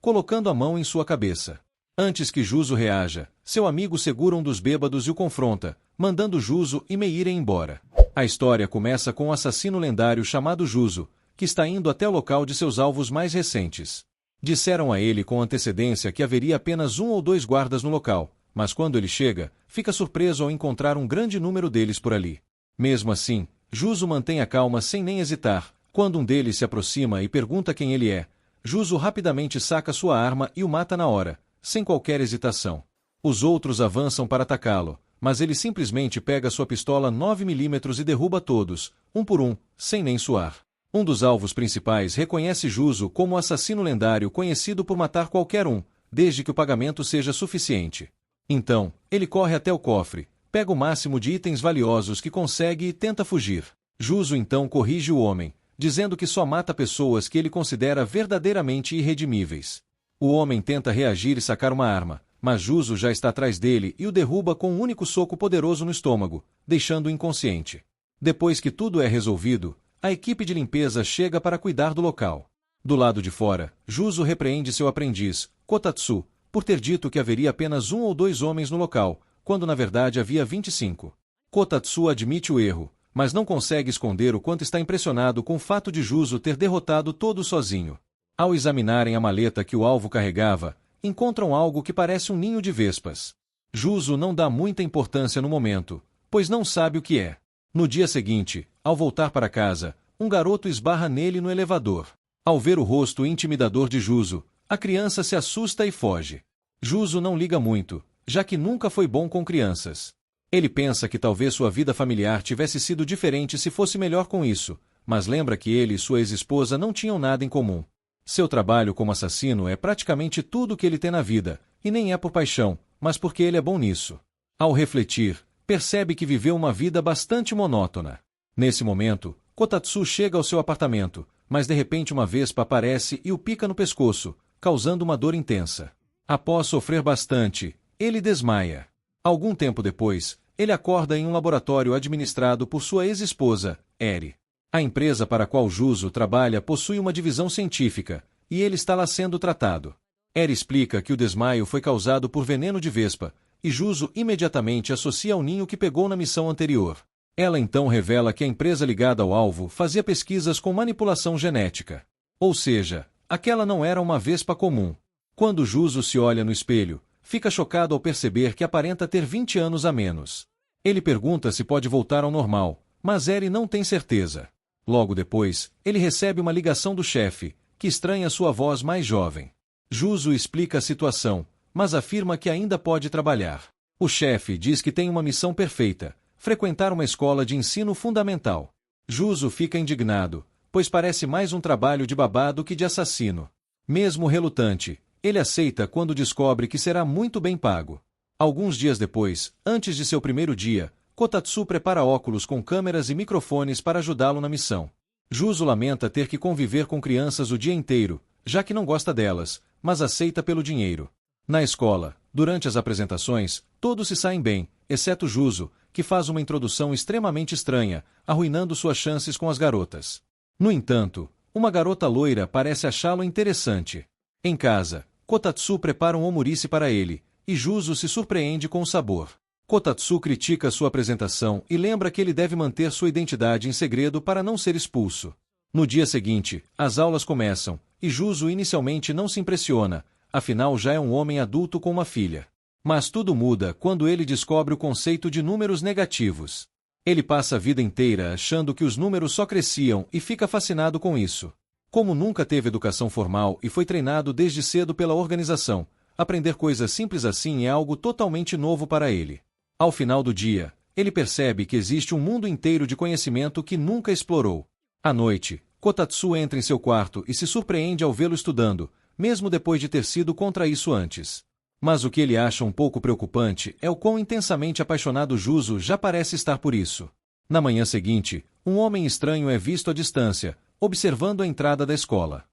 colocando a mão em sua cabeça. Antes que Juzo reaja, seu amigo segura um dos bêbados e o confronta, mandando Juzo e Mei irem embora. A história começa com um assassino lendário chamado Juzo, que está indo até o local de seus alvos mais recentes. Disseram a ele com antecedência que haveria apenas 1 ou 2 guardas no local, mas quando ele chega, fica surpreso ao encontrar um grande número deles por ali. Mesmo assim, Juzo mantém a calma sem nem hesitar. Quando um deles se aproxima e pergunta quem ele é, Juzo rapidamente saca sua arma e o mata na hora, sem qualquer hesitação. Os outros avançam para atacá-lo, mas ele simplesmente pega sua pistola 9mm e derruba todos, um por um, sem nem suar. Um dos alvos principais reconhece Juzo como o assassino lendário conhecido por matar qualquer um, desde que o pagamento seja suficiente. Então, ele corre até o cofre, pega o máximo de itens valiosos que consegue e tenta fugir. Juzo então corrige o homem, dizendo que só mata pessoas que ele considera verdadeiramente irredimíveis. O homem tenta reagir e sacar uma arma, mas Juzo já está atrás dele e o derruba com um único soco poderoso no estômago, deixando-o inconsciente. Depois que tudo é resolvido, a equipe de limpeza chega para cuidar do local. Do lado de fora, Juzo repreende seu aprendiz, Kotatsu, por ter dito que haveria apenas 1 ou 2 homens no local, quando na verdade havia 25. Kotatsu admite o erro, mas não consegue esconder o quanto está impressionado com o fato de Juzo ter derrotado todos sozinho. Ao examinarem a maleta que o alvo carregava, encontram algo que parece um ninho de vespas. Juzo não dá muita importância no momento, pois não sabe o que é. No dia seguinte, ao voltar para casa, um garoto esbarra nele no elevador. Ao ver o rosto intimidador de Juzo, a criança se assusta e foge. Juzo não liga muito, já que nunca foi bom com crianças. Ele pensa que talvez sua vida familiar tivesse sido diferente se fosse melhor com isso, mas lembra que ele e sua ex-esposa não tinham nada em comum. Seu trabalho como assassino é praticamente tudo o que ele tem na vida, e nem é por paixão, mas porque ele é bom nisso. Ao refletir, percebe que viveu uma vida bastante monótona. Nesse momento, Kotatsu chega ao seu apartamento, mas de repente uma vespa aparece e o pica no pescoço, causando uma dor intensa. Após sofrer bastante, ele desmaia. Algum tempo depois, ele acorda em um laboratório administrado por sua ex-esposa, Eri. A empresa para a qual Juzo trabalha possui uma divisão científica, e ele está lá sendo tratado. Eri explica que o desmaio foi causado por veneno de vespa, e Juzo imediatamente associa ao ninho que pegou na missão anterior. Ela então revela que a empresa ligada ao alvo fazia pesquisas com manipulação genética. Ou seja, aquela não era uma vespa comum. Quando Juzo se olha no espelho, fica chocado ao perceber que aparenta ter 20 anos a menos. Ele pergunta se pode voltar ao normal, mas Eri não tem certeza. Logo depois, ele recebe uma ligação do chefe, que estranha sua voz mais jovem. Juzo explica a situação, mas afirma que ainda pode trabalhar. O chefe diz que tem uma missão perfeita: frequentar uma escola de ensino fundamental. Juzo fica indignado, pois parece mais um trabalho de babá do que de assassino. Mesmo relutante, ele aceita quando descobre que será muito bem pago. Alguns dias depois, antes de seu primeiro dia, Kotatsu prepara óculos com câmeras e microfones para ajudá-lo na missão. Juzo lamenta ter que conviver com crianças o dia inteiro, já que não gosta delas, mas aceita pelo dinheiro. Na escola, durante as apresentações, todos se saem bem, exceto Juzo, que faz uma introdução extremamente estranha, arruinando suas chances com as garotas. No entanto, uma garota loira parece achá-lo interessante. Em casa, Kotatsu prepara um omurice para ele, e Juzo se surpreende com o sabor. Kotatsu critica sua apresentação e lembra que ele deve manter sua identidade em segredo para não ser expulso. No dia seguinte, as aulas começam, e Juzo inicialmente não se impressiona, afinal já é um homem adulto com uma filha. Mas tudo muda quando ele descobre o conceito de números negativos. Ele passa a vida inteira achando que os números só cresciam e fica fascinado com isso. Como nunca teve educação formal e foi treinado desde cedo pela organização, aprender coisas simples assim é algo totalmente novo para ele. Ao final do dia, ele percebe que existe um mundo inteiro de conhecimento que nunca explorou. À noite, Kotatsu entra em seu quarto e se surpreende ao vê-lo estudando, mesmo depois de ter sido contra isso antes. Mas o que ele acha um pouco preocupante é o quão intensamente apaixonado Juzo já parece estar por isso. Na manhã seguinte, um homem estranho é visto à distância, observando a entrada da escola.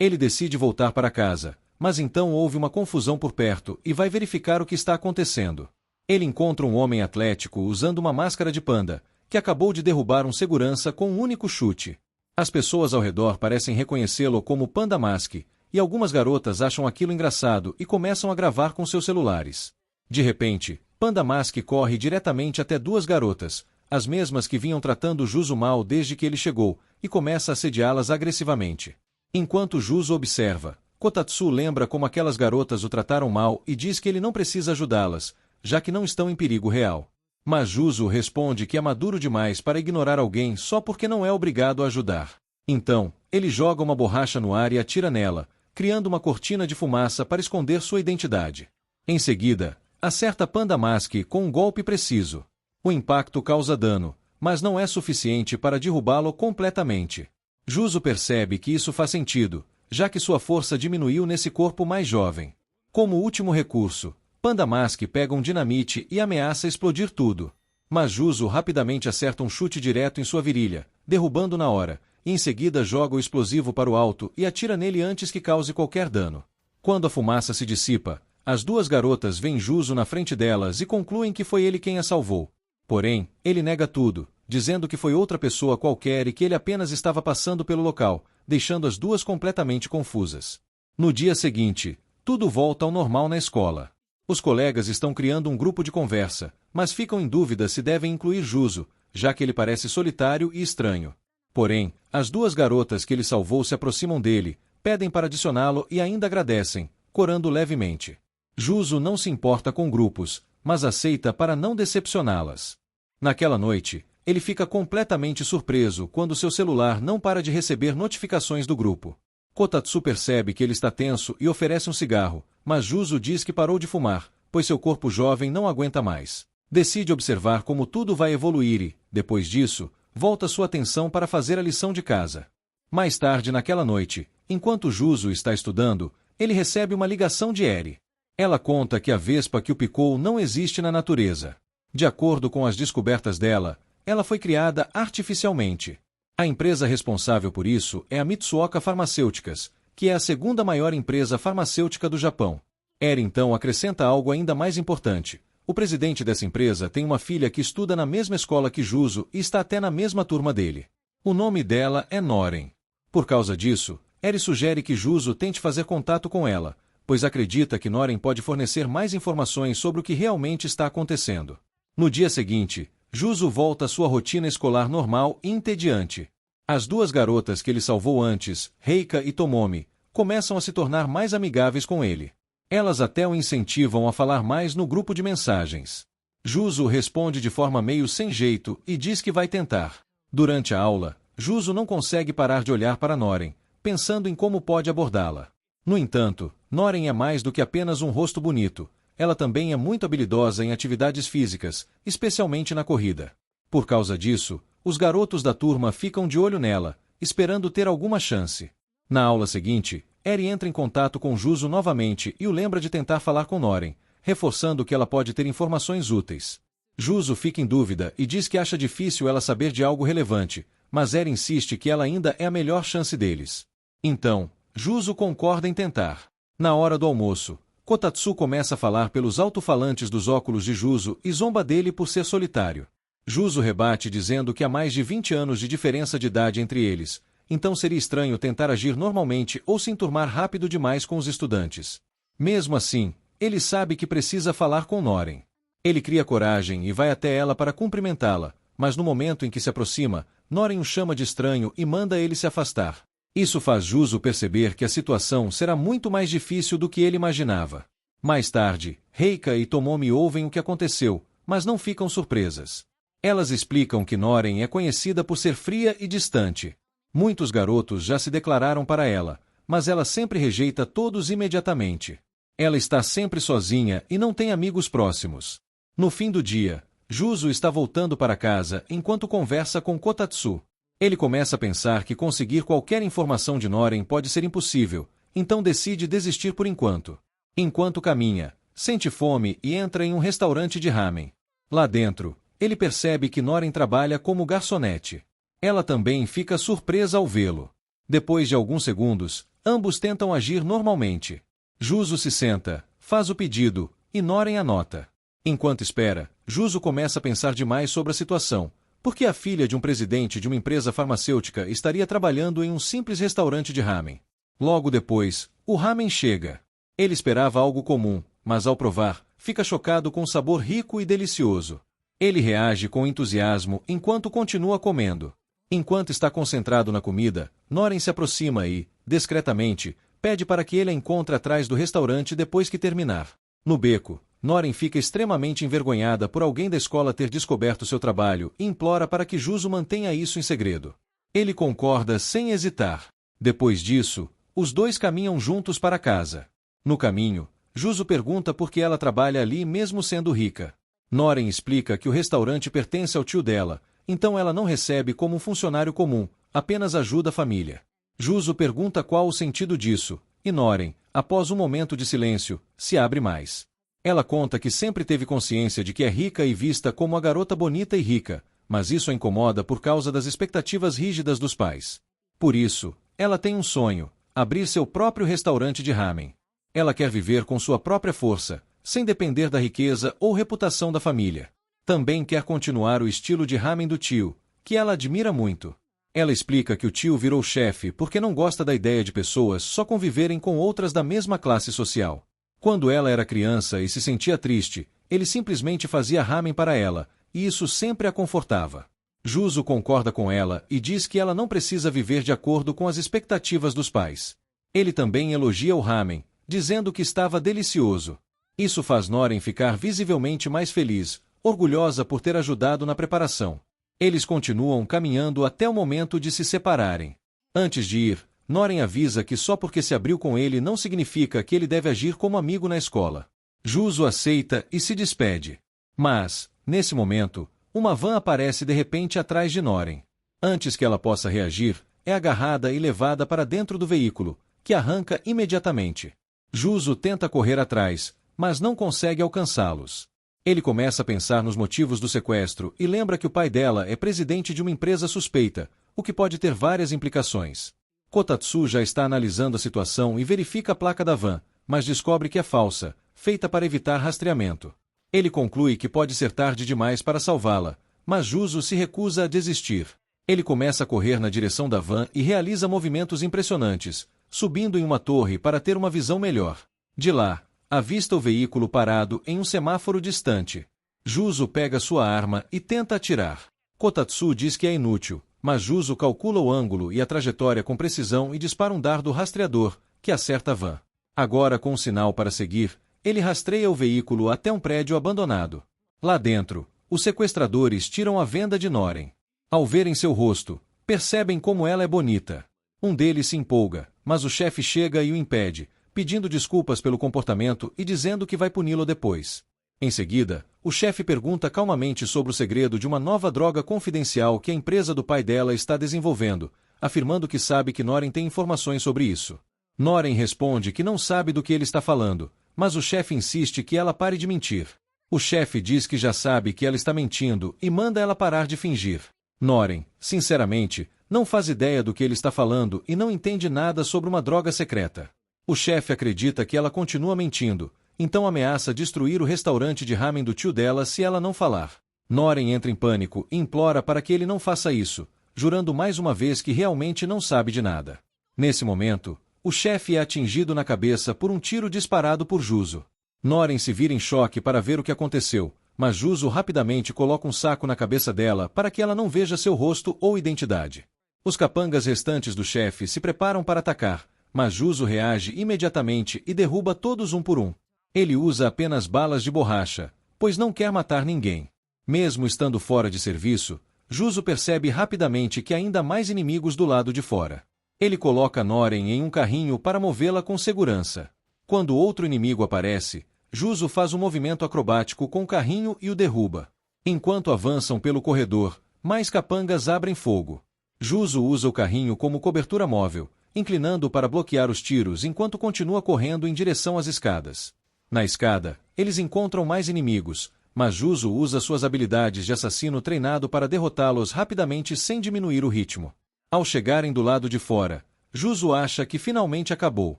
Ele decide voltar para casa, mas então houve uma confusão por perto e vai verificar o que está acontecendo. Ele encontra um homem atlético usando uma máscara de panda, que acabou de derrubar um segurança com um único chute. As pessoas ao redor parecem reconhecê-lo como Panda Mask, e algumas garotas acham aquilo engraçado e começam a gravar com seus celulares. De repente, Panda Mask corre diretamente até duas garotas, as mesmas que vinham tratando Juzo mal desde que ele chegou, e começa a assediá-las agressivamente. Enquanto Juzo observa, Kotatsu lembra como aquelas garotas o trataram mal e diz que ele não precisa ajudá-las, já que não estão em perigo real. Mas Juzo responde que é maduro demais para ignorar alguém só porque não é obrigado a ajudar. Então, ele joga uma borracha no ar e atira nela, criando uma cortina de fumaça para esconder sua identidade. Em seguida, acerta Panda Mask com um golpe preciso. O impacto causa dano, mas não é suficiente para derrubá-lo completamente. Juzo percebe que isso faz sentido, já que sua força diminuiu nesse corpo mais jovem. Como último recurso, Panda Mask pega um dinamite e ameaça explodir tudo. Mas Juzo rapidamente acerta um chute direto em sua virilha, derrubando na hora, e em seguida joga o explosivo para o alto e atira nele antes que cause qualquer dano. Quando a fumaça se dissipa, as duas garotas veem Juzo na frente delas e concluem que foi ele quem a salvou. Porém, ele nega tudo, dizendo que foi outra pessoa qualquer e que ele apenas estava passando pelo local, deixando as duas completamente confusas. No dia seguinte, tudo volta ao normal na escola. Os colegas estão criando um grupo de conversa, mas ficam em dúvida se devem incluir Juzo, já que ele parece solitário e estranho. Porém, as duas garotas que ele salvou se aproximam dele, pedem para adicioná-lo e ainda agradecem, corando levemente. Juzo não se importa com grupos, mas aceita para não decepcioná-las. Naquela noite, ele fica completamente surpreso quando seu celular não para de receber notificações do grupo. Kotatsu percebe que ele está tenso e oferece um cigarro, mas Juzo diz que parou de fumar, pois seu corpo jovem não aguenta mais. Decide observar como tudo vai evoluir e, depois disso, volta sua atenção para fazer a lição de casa. Mais tarde naquela noite, enquanto Juzo está estudando, ele recebe uma ligação de Eri. Ela conta que a vespa que o picou não existe na natureza. De acordo com as descobertas dela, ela foi criada artificialmente. A empresa responsável por isso é a Mitsuoka Farmacêuticas, que é a segunda maior empresa farmacêutica do Japão. Eri então acrescenta algo ainda mais importante. O presidente dessa empresa tem uma filha que estuda na mesma escola que Juzo e está até na mesma turma dele. O nome dela é Noren. Por causa disso, Eri sugere que Juzo tente fazer contato com ela, pois acredita que Noren pode fornecer mais informações sobre o que realmente está acontecendo. No dia seguinte, Juzo volta à sua rotina escolar normal e entediante. As duas garotas que ele salvou antes, Reika e Tomomi, começam a se tornar mais amigáveis com ele. Elas até o incentivam a falar mais no grupo de mensagens. Juzo responde de forma meio sem jeito e diz que vai tentar. Durante a aula, Juzo não consegue parar de olhar para Noren, pensando em como pode abordá-la. No entanto, Noren é mais do que apenas um rosto bonito. Ela também é muito habilidosa em atividades físicas, especialmente na corrida. Por causa disso, os garotos da turma ficam de olho nela, esperando ter alguma chance. Na aula seguinte, Eri entra em contato com Juzo novamente e o lembra de tentar falar com Noren, reforçando que ela pode ter informações úteis. Juzo fica em dúvida e diz que acha difícil ela saber de algo relevante, mas Eri insiste que ela ainda é a melhor chance deles. Então, Juzo concorda em tentar. Na hora do almoço, Kotatsu começa a falar pelos alto-falantes dos óculos de Juzo e zomba dele por ser solitário. Juzo rebate dizendo que há mais de 20 anos de diferença de idade entre eles, então seria estranho tentar agir normalmente ou se enturmar rápido demais com os estudantes. Mesmo assim, ele sabe que precisa falar com Noren. Ele cria coragem e vai até ela para cumprimentá-la, mas no momento em que se aproxima, Noren o chama de estranho e manda ele se afastar. Isso faz Juzo perceber que a situação será muito mais difícil do que ele imaginava. Mais tarde, Reika e Tomomi ouvem o que aconteceu, mas não ficam surpresas. Elas explicam que Noren é conhecida por ser fria e distante. Muitos garotos já se declararam para ela, mas ela sempre rejeita todos imediatamente. Ela está sempre sozinha e não tem amigos próximos. No fim do dia, Juzo está voltando para casa enquanto conversa com Kotatsu. Ele começa a pensar que conseguir qualquer informação de Noren pode ser impossível, então decide desistir por enquanto. Enquanto caminha, sente fome e entra em um restaurante de ramen. Lá dentro, ele percebe que Noren trabalha como garçonete. Ela também fica surpresa ao vê-lo. Depois de alguns segundos, ambos tentam agir normalmente. Juzo se senta, faz o pedido, e Noren anota. Enquanto espera, Juzo começa a pensar demais sobre a situação. Por que a filha de um presidente de uma empresa farmacêutica estaria trabalhando em um simples restaurante de ramen? Logo depois, o ramen chega. Ele esperava algo comum, mas ao provar, fica chocado com o sabor rico e delicioso. Ele reage com entusiasmo enquanto continua comendo. Enquanto está concentrado na comida, Noren se aproxima e, discretamente, pede para que ele a encontre atrás do restaurante depois que terminar. No beco, Noren fica extremamente envergonhada por alguém da escola ter descoberto seu trabalho e implora para que Juzo mantenha isso em segredo. Ele concorda sem hesitar. Depois disso, os dois caminham juntos para casa. No caminho, Juzo pergunta por que ela trabalha ali mesmo sendo rica. Noren explica que o restaurante pertence ao tio dela, então ela não recebe como um funcionário comum, apenas ajuda a família. Juzo pergunta qual o sentido disso, e Noren, após um momento de silêncio, se abre mais. Ela conta que sempre teve consciência de que é rica e vista como a garota bonita e rica, mas isso a incomoda por causa das expectativas rígidas dos pais. Por isso, ela tem um sonho: abrir seu próprio restaurante de ramen. Ela quer viver com sua própria força, sem depender da riqueza ou reputação da família. Também quer continuar o estilo de ramen do tio, que ela admira muito. Ela explica que o tio virou chefe porque não gosta da ideia de pessoas só conviverem com outras da mesma classe social. Quando ela era criança e se sentia triste, ele simplesmente fazia ramen para ela, e isso sempre a confortava. Juzo concorda com ela e diz que ela não precisa viver de acordo com as expectativas dos pais. Ele também elogia o ramen, dizendo que estava delicioso. Isso faz Noren ficar visivelmente mais feliz, orgulhosa por ter ajudado na preparação. Eles continuam caminhando até o momento de se separarem. Antes de ir, Noren avisa que só porque se abriu com ele não significa que ele deve agir como amigo na escola. Juzo aceita e se despede. Mas, nesse momento, uma van aparece de repente atrás de Noren. Antes que ela possa reagir, é agarrada e levada para dentro do veículo, que arranca imediatamente. Juzo tenta correr atrás, mas não consegue alcançá-los. Ele começa a pensar nos motivos do sequestro e lembra que o pai dela é presidente de uma empresa suspeita, o que pode ter várias implicações. Kotatsu já está analisando a situação e verifica a placa da van, mas descobre que é falsa, feita para evitar rastreamento. Ele conclui que pode ser tarde demais para salvá-la, mas Juzo se recusa a desistir. Ele começa a correr na direção da van e realiza movimentos impressionantes, subindo em uma torre para ter uma visão melhor. De lá, avista o veículo parado em um semáforo distante. Juzo pega sua arma e tenta atirar. Kotatsu diz que é inútil, mas Juzo calcula o ângulo e a trajetória com precisão e dispara um dardo rastreador, que acerta a van. Agora com um sinal para seguir, ele rastreia o veículo até um prédio abandonado. Lá dentro, os sequestradores tiram a venda de Noren. Ao verem seu rosto, percebem como ela é bonita. Um deles se empolga, mas o chefe chega e o impede, pedindo desculpas pelo comportamento e dizendo que vai puni-lo depois. Em seguida, o chefe pergunta calmamente sobre o segredo de uma nova droga confidencial que a empresa do pai dela está desenvolvendo, afirmando que sabe que Noren tem informações sobre isso. Noren responde que não sabe do que ele está falando, mas o chefe insiste que ela pare de mentir. O chefe diz que já sabe que ela está mentindo e manda ela parar de fingir. Noren, sinceramente, não faz ideia do que ele está falando e não entende nada sobre uma droga secreta. O chefe acredita que ela continua mentindo, então ameaça destruir o restaurante de ramen do tio dela se ela não falar. Noren entra em pânico e implora para que ele não faça isso, jurando mais uma vez que realmente não sabe de nada. Nesse momento, o chefe é atingido na cabeça por um tiro disparado por Juzo. Noren se vira em choque para ver o que aconteceu, mas Juzo rapidamente coloca um saco na cabeça dela para que ela não veja seu rosto ou identidade. Os capangas restantes do chefe se preparam para atacar, mas Juzo reage imediatamente e derruba todos um por um. Ele usa apenas balas de borracha, pois não quer matar ninguém. Mesmo estando fora de serviço, Juzo percebe rapidamente que há ainda mais inimigos do lado de fora. Ele coloca Noren em um carrinho para movê-la com segurança. Quando outro inimigo aparece, Juzo faz um movimento acrobático com o carrinho e o derruba. Enquanto avançam pelo corredor, mais capangas abrem fogo. Juzo usa o carrinho como cobertura móvel, inclinando para bloquear os tiros enquanto continua correndo em direção às escadas. Na escada, eles encontram mais inimigos, mas Juzo usa suas habilidades de assassino treinado para derrotá-los rapidamente sem diminuir o ritmo. Ao chegarem do lado de fora, Juzo acha que finalmente acabou.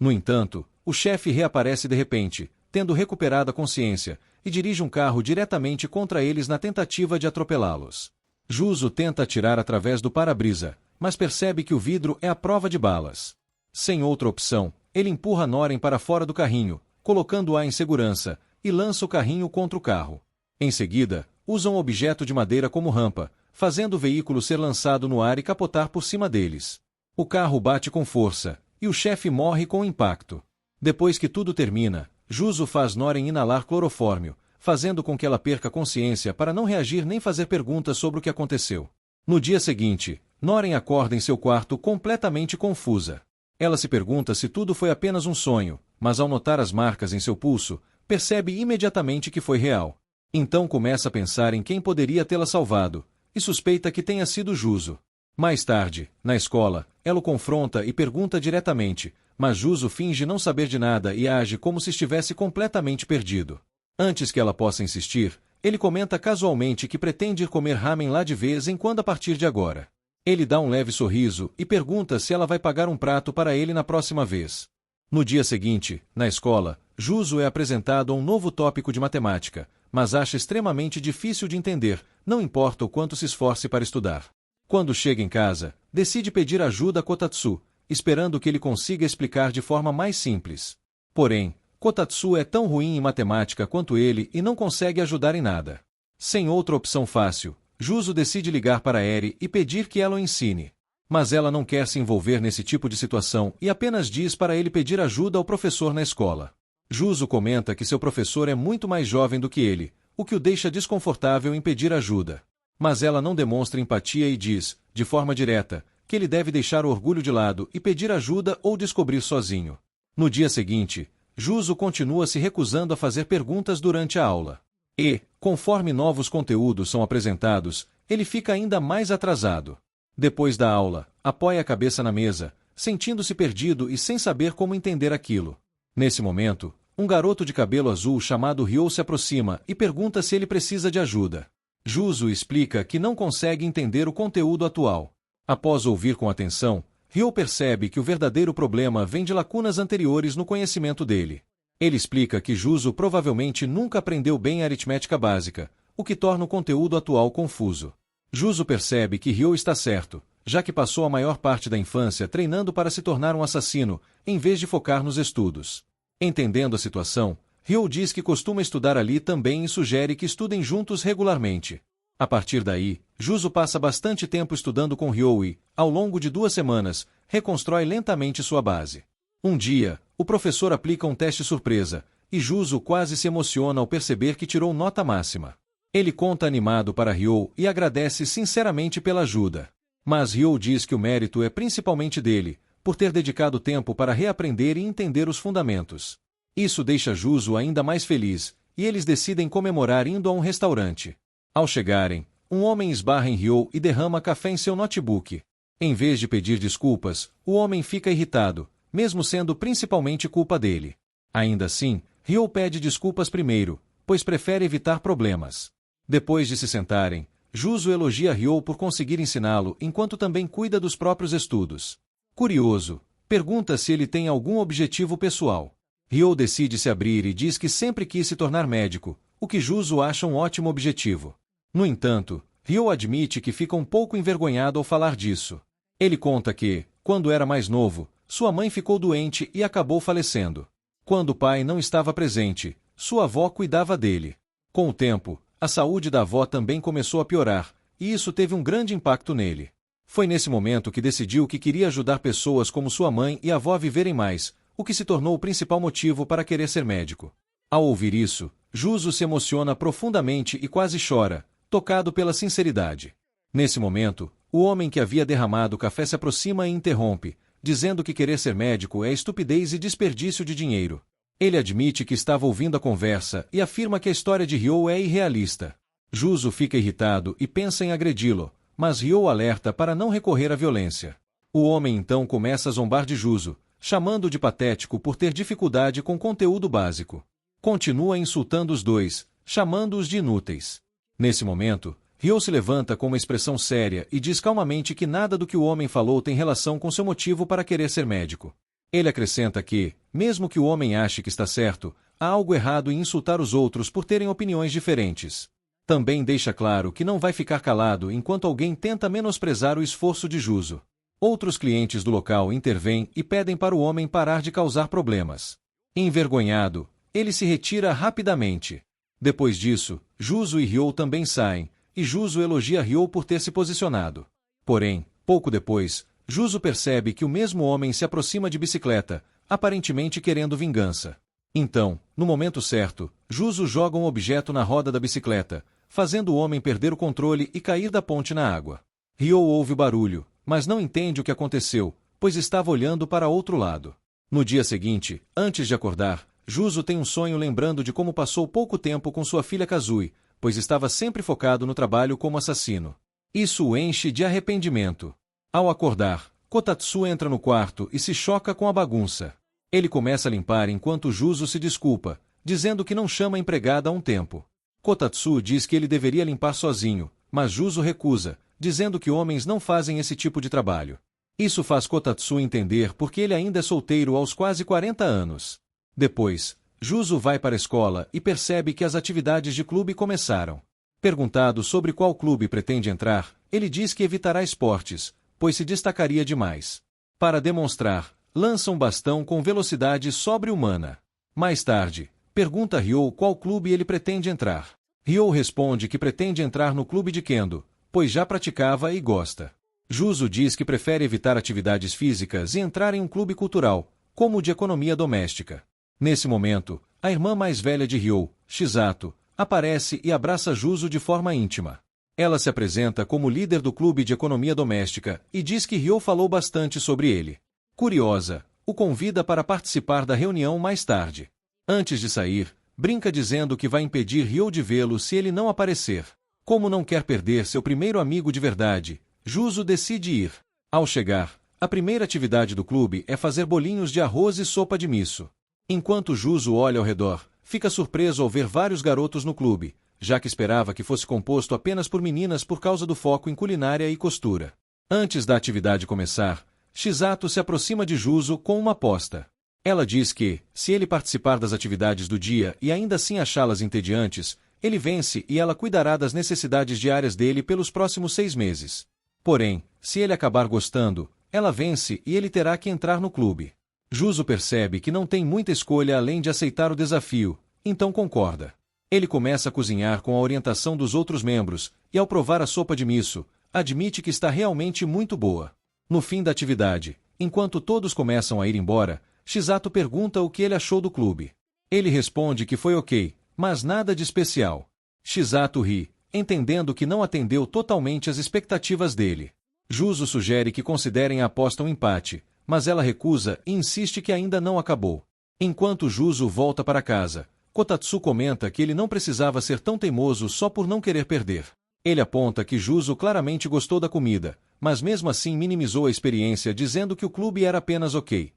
No entanto, o chefe reaparece de repente, tendo recuperado a consciência, e dirige um carro diretamente contra eles na tentativa de atropelá-los. Juzo tenta atirar através do para-brisa, mas percebe que o vidro é à prova de balas. Sem outra opção, ele empurra Noren para fora do carrinho, colocando-a em segurança, e lança o carrinho contra o carro. Em seguida, usa um objeto de madeira como rampa, fazendo o veículo ser lançado no ar e capotar por cima deles. O carro bate com força, e o chefe morre com o impacto. Depois que tudo termina, Juzo faz Noren inalar clorofórmio, fazendo com que ela perca consciência para não reagir nem fazer perguntas sobre o que aconteceu. No dia seguinte, Noren acorda em seu quarto completamente confusa. Ela se pergunta se tudo foi apenas um sonho, mas ao notar as marcas em seu pulso, percebe imediatamente que foi real. Então começa a pensar em quem poderia tê-la salvado, e suspeita que tenha sido Juzo. Mais tarde, na escola, ela o confronta e pergunta diretamente, mas Juzo finge não saber de nada e age como se estivesse completamente perdido. Antes que ela possa insistir, ele comenta casualmente que pretende ir comer ramen lá de vez em quando a partir de agora. Ele dá um leve sorriso e pergunta se ela vai pagar um prato para ele na próxima vez. No dia seguinte, na escola, Juzo é apresentado a um novo tópico de matemática, mas acha extremamente difícil de entender, não importa o quanto se esforce para estudar. Quando chega em casa, decide pedir ajuda a Kotatsu, esperando que ele consiga explicar de forma mais simples. Porém, Kotatsu é tão ruim em matemática quanto ele e não consegue ajudar em nada. Sem outra opção fácil, Juzo decide ligar para Eri e pedir que ela o ensine. Mas ela não quer se envolver nesse tipo de situação e apenas diz para ele pedir ajuda ao professor na escola. Juzo comenta que seu professor é muito mais jovem do que ele, o que o deixa desconfortável em pedir ajuda. Mas ela não demonstra empatia e diz, de forma direta, que ele deve deixar o orgulho de lado e pedir ajuda ou descobrir sozinho. No dia seguinte, Juzo continua se recusando a fazer perguntas durante a aula. E, conforme novos conteúdos são apresentados, ele fica ainda mais atrasado. Depois da aula, apoia a cabeça na mesa, sentindo-se perdido e sem saber como entender aquilo. Nesse momento, um garoto de cabelo azul chamado Ryo se aproxima e pergunta se ele precisa de ajuda. Juzo explica que não consegue entender o conteúdo atual. Após ouvir com atenção, Ryo percebe que o verdadeiro problema vem de lacunas anteriores no conhecimento dele. Ele explica que Juzo provavelmente nunca aprendeu bem a aritmética básica, o que torna o conteúdo atual confuso. Juzo percebe que Ryo está certo, já que passou a maior parte da infância treinando para se tornar um assassino, em vez de focar nos estudos. Entendendo a situação, Ryo diz que costuma estudar ali também e sugere que estudem juntos regularmente. A partir daí, Juzo passa bastante tempo estudando com Ryo e, ao longo de 2 semanas, reconstrói lentamente sua base. Um dia, o professor aplica um teste surpresa, e Juzo quase se emociona ao perceber que tirou nota máxima. Ele conta animado para Ryo e agradece sinceramente pela ajuda. Mas Ryo diz que o mérito é principalmente dele, por ter dedicado tempo para reaprender e entender os fundamentos. Isso deixa Juzo ainda mais feliz, e eles decidem comemorar indo a um restaurante. Ao chegarem, um homem esbarra em Ryo e derrama café em seu notebook. Em vez de pedir desculpas, o homem fica irritado, mesmo sendo principalmente culpa dele. Ainda assim, Ryo pede desculpas primeiro, pois prefere evitar problemas. Depois de se sentarem, Juzo elogia Ryo por conseguir ensiná-lo enquanto também cuida dos próprios estudos. Curioso, pergunta se ele tem algum objetivo pessoal. Ryo decide se abrir e diz que sempre quis se tornar médico, o que Juzo acha um ótimo objetivo. No entanto, Ryo admite que fica um pouco envergonhado ao falar disso. Ele conta que, quando era mais novo, sua mãe ficou doente e acabou falecendo. Quando o pai não estava presente, sua avó cuidava dele. Com o tempo, a saúde da avó também começou a piorar, e isso teve um grande impacto nele. Foi nesse momento que decidiu que queria ajudar pessoas como sua mãe e avó a viverem mais, o que se tornou o principal motivo para querer ser médico. Ao ouvir isso, Juzo se emociona profundamente e quase chora, tocado pela sinceridade. Nesse momento, o homem que havia derramado o café se aproxima e interrompe, dizendo que querer ser médico é estupidez e desperdício de dinheiro. Ele admite que estava ouvindo a conversa e afirma que a história de Ryo é irrealista. Juzo fica irritado e pensa em agredi-lo, mas Ryo alerta para não recorrer à violência. O homem então começa a zombar de Juzo, chamando-o de patético por ter dificuldade com conteúdo básico. Continua insultando os dois, chamando-os de inúteis. Nesse momento, Ryo se levanta com uma expressão séria e diz calmamente que nada do que o homem falou tem relação com seu motivo para querer ser médico. Ele acrescenta que, mesmo que o homem ache que está certo, há algo errado em insultar os outros por terem opiniões diferentes. Também deixa claro que não vai ficar calado enquanto alguém tenta menosprezar o esforço de Juzo. Outros clientes do local intervêm e pedem para o homem parar de causar problemas. Envergonhado, ele se retira rapidamente. Depois disso, Juzo e Ryo também saem, e Juzo elogia Ryo por ter se posicionado. Porém, pouco depois, Juzo percebe que o mesmo homem se aproxima de bicicleta, aparentemente querendo vingança. Então, no momento certo, Juzo joga um objeto na roda da bicicleta, fazendo o homem perder o controle e cair da ponte na água. Ryo ouve o barulho, mas não entende o que aconteceu, pois estava olhando para outro lado. No dia seguinte, antes de acordar, Juzo tem um sonho lembrando de como passou pouco tempo com sua filha Kazui, pois estava sempre focado no trabalho como assassino. Isso o enche de arrependimento. Ao acordar, Kotatsu entra no quarto e se choca com a bagunça. Ele começa a limpar enquanto Juzo se desculpa, dizendo que não chama a empregada há um tempo. Kotatsu diz que ele deveria limpar sozinho, mas Juzo recusa, dizendo que homens não fazem esse tipo de trabalho. Isso faz Kotatsu entender porque ele ainda é solteiro aos quase 40 anos. Depois, Juzo vai para a escola e percebe que as atividades de clube começaram. Perguntado sobre qual clube pretende entrar, ele diz que evitará esportes, pois se destacaria demais. Para demonstrar, lança um bastão com velocidade sobre-humana. Mais tarde, pergunta a Ryo qual clube ele pretende entrar. Ryo responde que pretende entrar no clube de Kendo, pois já praticava e gosta. Juzo diz que prefere evitar atividades físicas e entrar em um clube cultural, como o de economia doméstica. Nesse momento, a irmã mais velha de Ryo, Shizato, aparece e abraça Juzo de forma íntima. Ela se apresenta como líder do clube de economia doméstica e diz que Ryo falou bastante sobre ele. Curiosa, o convida para participar da reunião mais tarde. Antes de sair, brinca dizendo que vai impedir Ryo de vê-lo se ele não aparecer. Como não quer perder seu primeiro amigo de verdade, Juzo decide ir. Ao chegar, a primeira atividade do clube é fazer bolinhos de arroz e sopa de miso. Enquanto Juzo olha ao redor, fica surpreso ao ver vários garotos no clube, já que esperava que fosse composto apenas por meninas por causa do foco em culinária e costura. Antes da atividade começar, Shizato se aproxima de Juzo com uma aposta. Ela diz que, se ele participar das atividades do dia e ainda assim achá-las entediantes, ele vence e ela cuidará das necessidades diárias dele pelos próximos 6 meses. Porém, se ele acabar gostando, ela vence e ele terá que entrar no clube. Juzo percebe que não tem muita escolha além de aceitar o desafio, então concorda. Ele começa a cozinhar com a orientação dos outros membros, e ao provar a sopa de miso, admite que está realmente muito boa. No fim da atividade, enquanto todos começam a ir embora, Shizato pergunta o que ele achou do clube. Ele responde que foi ok, mas nada de especial. Shizato ri, entendendo que não atendeu totalmente às expectativas dele. Juzo sugere que considerem a aposta um empate, mas ela recusa e insiste que ainda não acabou. Enquanto Juzo volta para casa, Kotatsu comenta que ele não precisava ser tão teimoso só por não querer perder. Ele aponta que Juzo claramente gostou da comida, mas mesmo assim minimizou a experiência dizendo que o clube era apenas ok.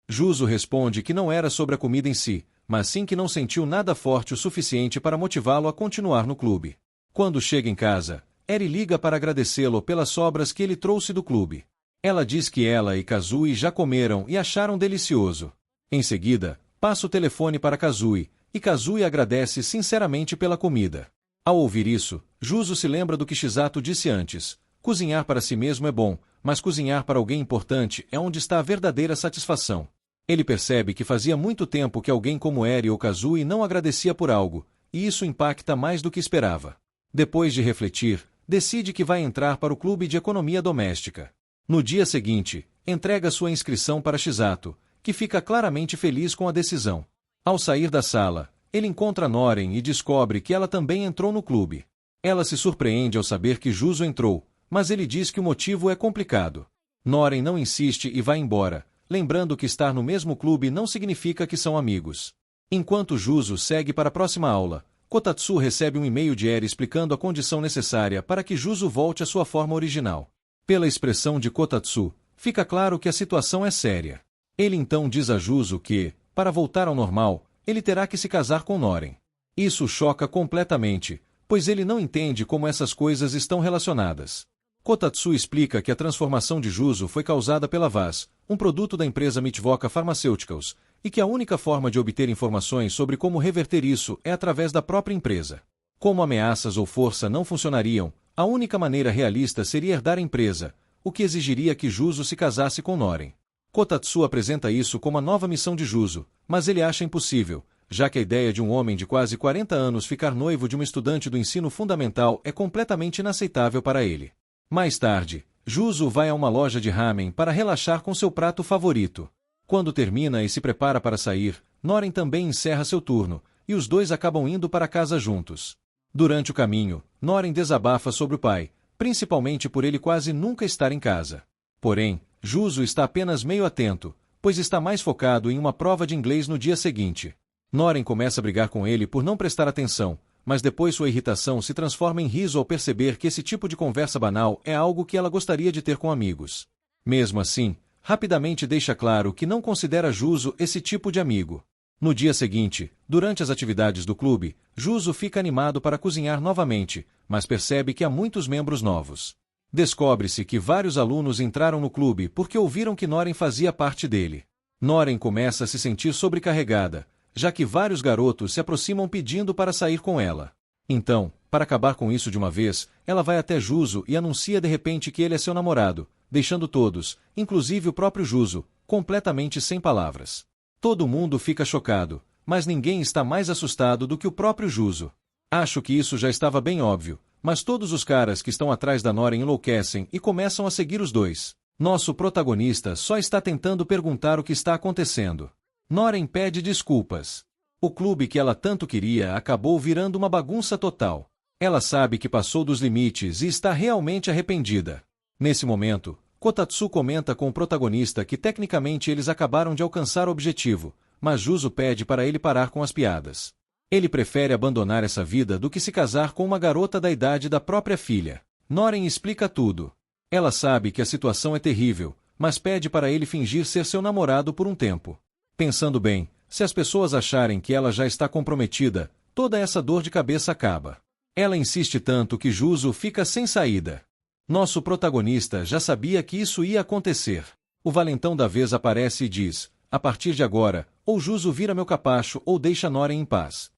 Juzo responde que não era sobre a comida em si, mas sim que não sentiu nada forte o suficiente para motivá-lo a continuar no clube. Quando chega em casa, Eri liga para agradecê-lo pelas sobras que ele trouxe do clube. Ela diz que ela e Kazui já comeram e acharam delicioso. Em seguida, passa o telefone para Kazui, e Kazui agradece sinceramente pela comida. Ao ouvir isso, Juzo se lembra do que Shizato disse antes. Cozinhar para si mesmo é bom, mas cozinhar para alguém importante é onde está a verdadeira satisfação. Ele percebe que fazia muito tempo que alguém como Eri ou Kazui não agradecia por algo, e isso impacta mais do que esperava. Depois de refletir, decide que vai entrar para o clube de economia doméstica. No dia seguinte, entrega sua inscrição para Shizato, que fica claramente feliz com a decisão. Ao sair da sala, ele encontra Noren e descobre que ela também entrou no clube. Ela se surpreende ao saber que Juzo entrou, mas ele diz que o motivo é complicado. Noren não insiste e vai embora, lembrando que estar no mesmo clube não significa que são amigos. Enquanto Juzo segue para a próxima aula, Kotatsu recebe um e-mail de Eri explicando a condição necessária para que Juzo volte à sua forma original. Pela expressão de Kotatsu, fica claro que a situação é séria. Ele então diz a Juzo que, para voltar ao normal, ele terá que se casar com Noren. Isso o choca completamente, pois ele não entende como essas coisas estão relacionadas. Kotatsu explica que a transformação de Juzo foi causada pela Vaz, um produto da empresa Mitvoca Pharmaceuticals, e que a única forma de obter informações sobre como reverter isso é através da própria empresa. Como ameaças ou força não funcionariam, a única maneira realista seria herdar a empresa, o que exigiria que Juzo se casasse com Noren. Kotatsu apresenta isso como a nova missão de Juzo, mas ele acha impossível, já que a ideia de um homem de quase 40 anos ficar noivo de uma estudante do ensino fundamental é completamente inaceitável para ele. Mais tarde, Juzo vai a uma loja de ramen para relaxar com seu prato favorito. Quando termina e se prepara para sair, Noren também encerra seu turno, e os dois acabam indo para casa juntos. Durante o caminho, Noren desabafa sobre o pai, principalmente por ele quase nunca estar em casa. Porém, Juzo está apenas meio atento, pois está mais focado em uma prova de inglês no dia seguinte. Noren começa a brigar com ele por não prestar atenção, mas depois sua irritação se transforma em riso ao perceber que esse tipo de conversa banal é algo que ela gostaria de ter com amigos. Mesmo assim, rapidamente deixa claro que não considera Juzo esse tipo de amigo. No dia seguinte, durante as atividades do clube, Juzo fica animado para cozinhar novamente, mas percebe que há muitos membros novos. Descobre-se que vários alunos entraram no clube porque ouviram que Noren fazia parte dele. Noren começa a se sentir sobrecarregada, já que vários garotos se aproximam pedindo para sair com ela. Então, para acabar com isso de uma vez, ela vai até Juzo e anuncia de repente que ele é seu namorado, deixando todos, inclusive o próprio Juzo, completamente sem palavras. Todo mundo fica chocado, mas ninguém está mais assustado do que o próprio Juzo. Acho que isso já estava bem óbvio, mas todos os caras que estão atrás da Noren enlouquecem e começam a seguir os dois. Nosso protagonista só está tentando perguntar o que está acontecendo. Noren pede desculpas. O clube que ela tanto queria acabou virando uma bagunça total. Ela sabe que passou dos limites e está realmente arrependida. Nesse momento, Kotatsu comenta com o protagonista que tecnicamente eles acabaram de alcançar o objetivo, mas Juzo pede para ele parar com as piadas. Ele prefere abandonar essa vida do que se casar com uma garota da idade da própria filha. Noren explica tudo. Ela sabe que a situação é terrível, mas pede para ele fingir ser seu namorado por um tempo. Pensando bem, se as pessoas acharem que ela já está comprometida, toda essa dor de cabeça acaba. Ela insiste tanto que Juzo fica sem saída. Nosso protagonista já sabia que isso ia acontecer. O valentão da vez aparece e diz: a partir de agora, ou Juzo vira meu capacho ou deixa Noren em paz.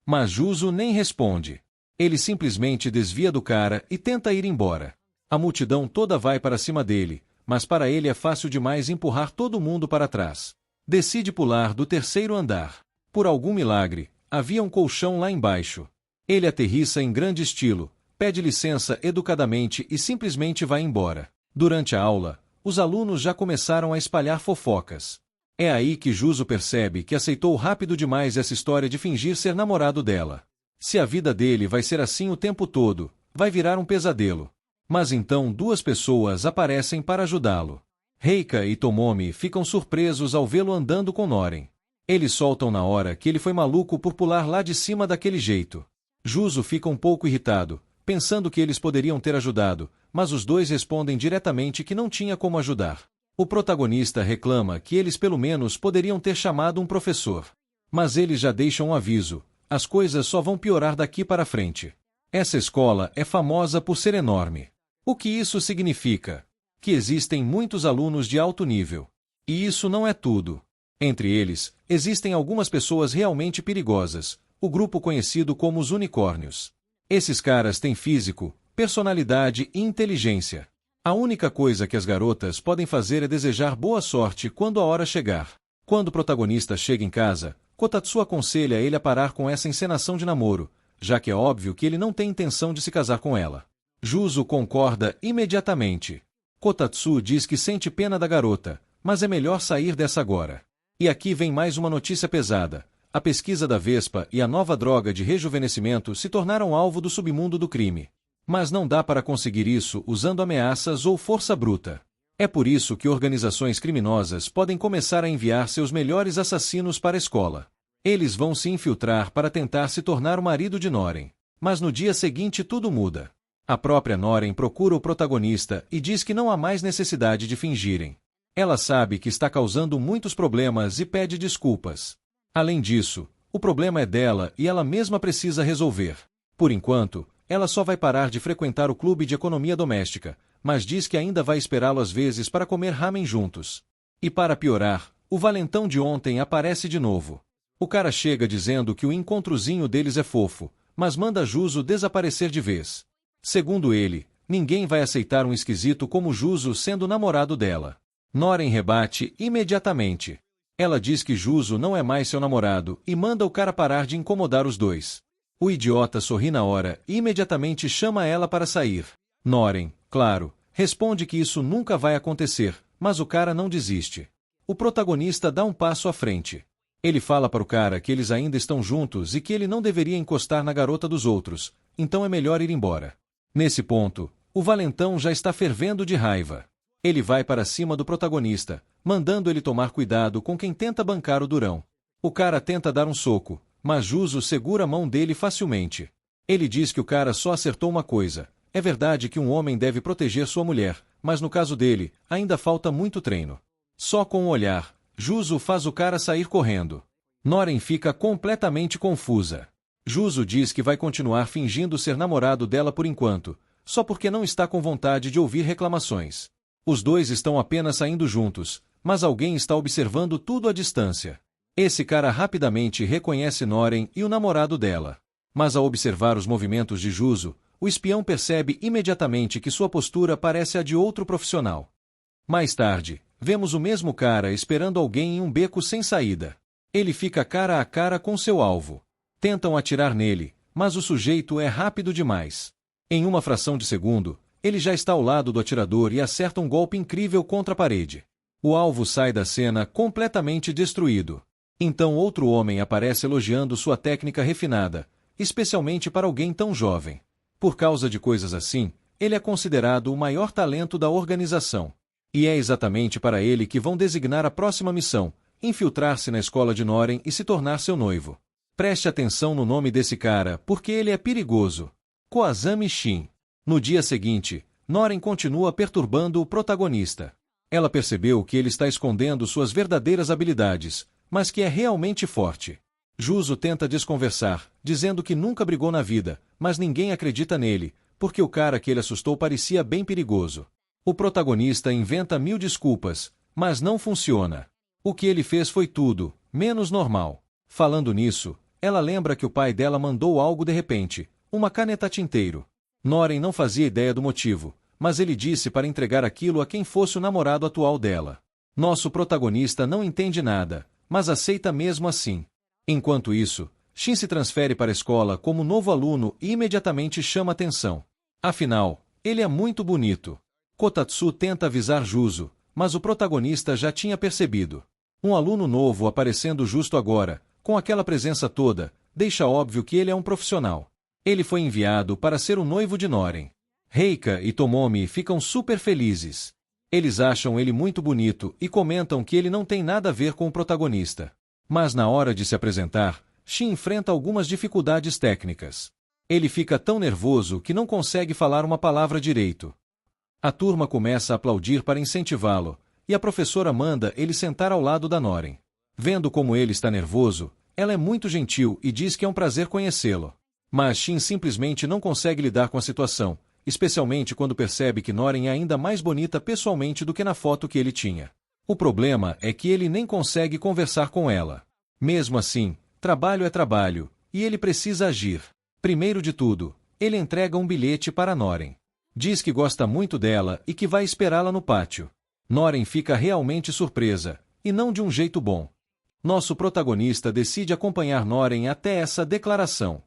Mas Juzo nem responde. Ele simplesmente desvia do cara e tenta ir embora. A multidão toda vai para cima dele, mas para ele é fácil demais empurrar todo mundo para trás. Decide pular do terceiro andar. Por algum milagre, havia um colchão lá embaixo. Ele aterrissa em grande estilo, pede licença educadamente e simplesmente vai embora. Durante a aula, os alunos já começaram a espalhar fofocas. É aí que Juzo percebe que aceitou rápido demais essa história de fingir ser namorado dela. Se a vida dele vai ser assim o tempo todo, vai virar um pesadelo. Mas então duas pessoas aparecem para ajudá-lo. Reika e Tomomi ficam surpresos ao vê-lo andando com Noren. Eles soltam na hora que ele foi maluco por pular lá de cima daquele jeito. Juzo fica um pouco irritado, pensando que eles poderiam ter ajudado, mas os dois respondem diretamente que não tinha como ajudar. O protagonista reclama que eles pelo menos poderiam ter chamado um professor. Mas eles já deixam um aviso: as coisas só vão piorar daqui para frente. Essa escola é famosa por ser enorme. O que isso significa? Que existem muitos alunos de alto nível. E isso não é tudo. Entre eles, existem algumas pessoas realmente perigosas, o grupo conhecido como os unicórnios. Esses caras têm físico, personalidade e inteligência. A única coisa que as garotas podem fazer é desejar boa sorte quando a hora chegar. Quando o protagonista chega em casa, Kotatsu aconselha ele a parar com essa encenação de namoro, já que é óbvio que ele não tem intenção de se casar com ela. Juzo concorda imediatamente. Kotatsu diz que sente pena da garota, mas é melhor sair dessa agora. E aqui vem mais uma notícia pesada. A pesquisa da Vespa e a nova droga de rejuvenescimento se tornaram alvo do submundo do crime. Mas não dá para conseguir isso usando ameaças ou força bruta. É por isso que organizações criminosas podem começar a enviar seus melhores assassinos para a escola. Eles vão se infiltrar para tentar se tornar o marido de Noren. Mas no dia seguinte tudo muda. A própria Noren procura o protagonista e diz que não há mais necessidade de fingirem. Ela sabe que está causando muitos problemas e pede desculpas. Além disso, o problema é dela e ela mesma precisa resolver. Por enquanto, ela só vai parar de frequentar o clube de economia doméstica, mas diz que ainda vai esperá-lo às vezes para comer ramen juntos. E para piorar, o valentão de ontem aparece de novo. O cara chega dizendo que o encontrozinho deles é fofo, mas manda Juzo desaparecer de vez. Segundo ele, Ninguém vai aceitar um esquisito como Juzo sendo namorado dela. Noren rebate imediatamente. Ela diz que Juzo não é mais seu namorado e manda o cara parar de incomodar os dois. O idiota sorri na hora e imediatamente chama ela para sair. Noren, claro, responde que isso nunca vai acontecer, mas o cara não desiste. O protagonista dá um passo à frente. Ele fala para o cara que eles ainda estão juntos e que ele não deveria encostar na garota dos outros, então é melhor ir embora. Nesse ponto, o valentão já está fervendo de raiva. Ele vai para cima do protagonista, mandando ele tomar cuidado com quem tenta bancar o durão. O cara tenta dar um soco, mas Juzo segura a mão dele facilmente. Ele diz que o cara só acertou uma coisa. É verdade que um homem deve proteger sua mulher, mas no caso dele, ainda falta muito treino. Só com o olhar, Juzo faz o cara sair correndo. Noren fica completamente confusa. Juzo diz que vai continuar fingindo ser namorado dela por enquanto, só porque não está com vontade de ouvir reclamações. Os dois estão apenas saindo juntos, mas alguém está observando tudo à distância. Esse cara rapidamente reconhece Noren e o namorado dela. Mas ao observar os movimentos de Juzo, o espião percebe imediatamente que sua postura parece a de outro profissional. Mais tarde, vemos o mesmo cara esperando alguém em um beco sem saída. Ele fica cara a cara com seu alvo. Tentam atirar nele, mas o sujeito é rápido demais. Em uma fração de segundo, ele já está ao lado do atirador e acerta um golpe incrível contra a parede. O alvo sai da cena completamente destruído. Então outro homem aparece elogiando sua técnica refinada, especialmente para alguém tão jovem. Por causa de coisas assim, ele é considerado o maior talento da organização. E é exatamente para ele que vão designar a próxima missão, infiltrar-se na escola de Noren e se tornar seu noivo. Preste atenção no nome desse cara, porque ele é perigoso. Koazami Shin. No dia seguinte, Noren continua perturbando o protagonista. Ela percebeu que ele está escondendo suas verdadeiras habilidades, mas que é realmente forte. Juzo tenta desconversar, dizendo que nunca brigou na vida, mas ninguém acredita nele, porque o cara que ele assustou parecia bem perigoso. O protagonista inventa 1000 desculpas, mas não funciona. O que ele fez foi tudo, menos normal. Falando nisso, ela lembra que o pai dela mandou algo de repente, uma caneta tinteiro. Noren não fazia ideia do motivo, mas ele disse para entregar aquilo a quem fosse o namorado atual dela. Nosso protagonista não entende nada, mas aceita mesmo assim. Enquanto isso, Shin se transfere para a escola como novo aluno e imediatamente chama atenção. Afinal, ele é muito bonito. Kotatsu tenta avisar Juzo, mas o protagonista já tinha percebido. Um aluno novo aparecendo justo agora, com aquela presença toda, deixa óbvio que ele é um profissional. Ele foi enviado para ser o noivo de Noren. Reika e Tomomi ficam super felizes. Eles acham ele muito bonito e comentam que ele não tem nada a ver com o protagonista. Mas na hora de se apresentar, Shin enfrenta algumas dificuldades técnicas. Ele fica tão nervoso que não consegue falar uma palavra direito. A turma começa a aplaudir para incentivá-lo, e a professora manda ele sentar ao lado da Noren. Vendo como ele está nervoso, ela é muito gentil e diz que é um prazer conhecê-lo. Mas Shin simplesmente não consegue lidar com a situação, especialmente quando percebe que Noren é ainda mais bonita pessoalmente do que na foto que ele tinha. O problema é que ele nem consegue conversar com ela. Mesmo assim, trabalho é trabalho, e ele precisa agir. Primeiro de tudo, ele entrega um bilhete para Noren. Diz que gosta muito dela e que vai esperá-la no pátio. Noren fica realmente surpresa, e não de um jeito bom. Nosso protagonista decide acompanhar Noren até essa declaração.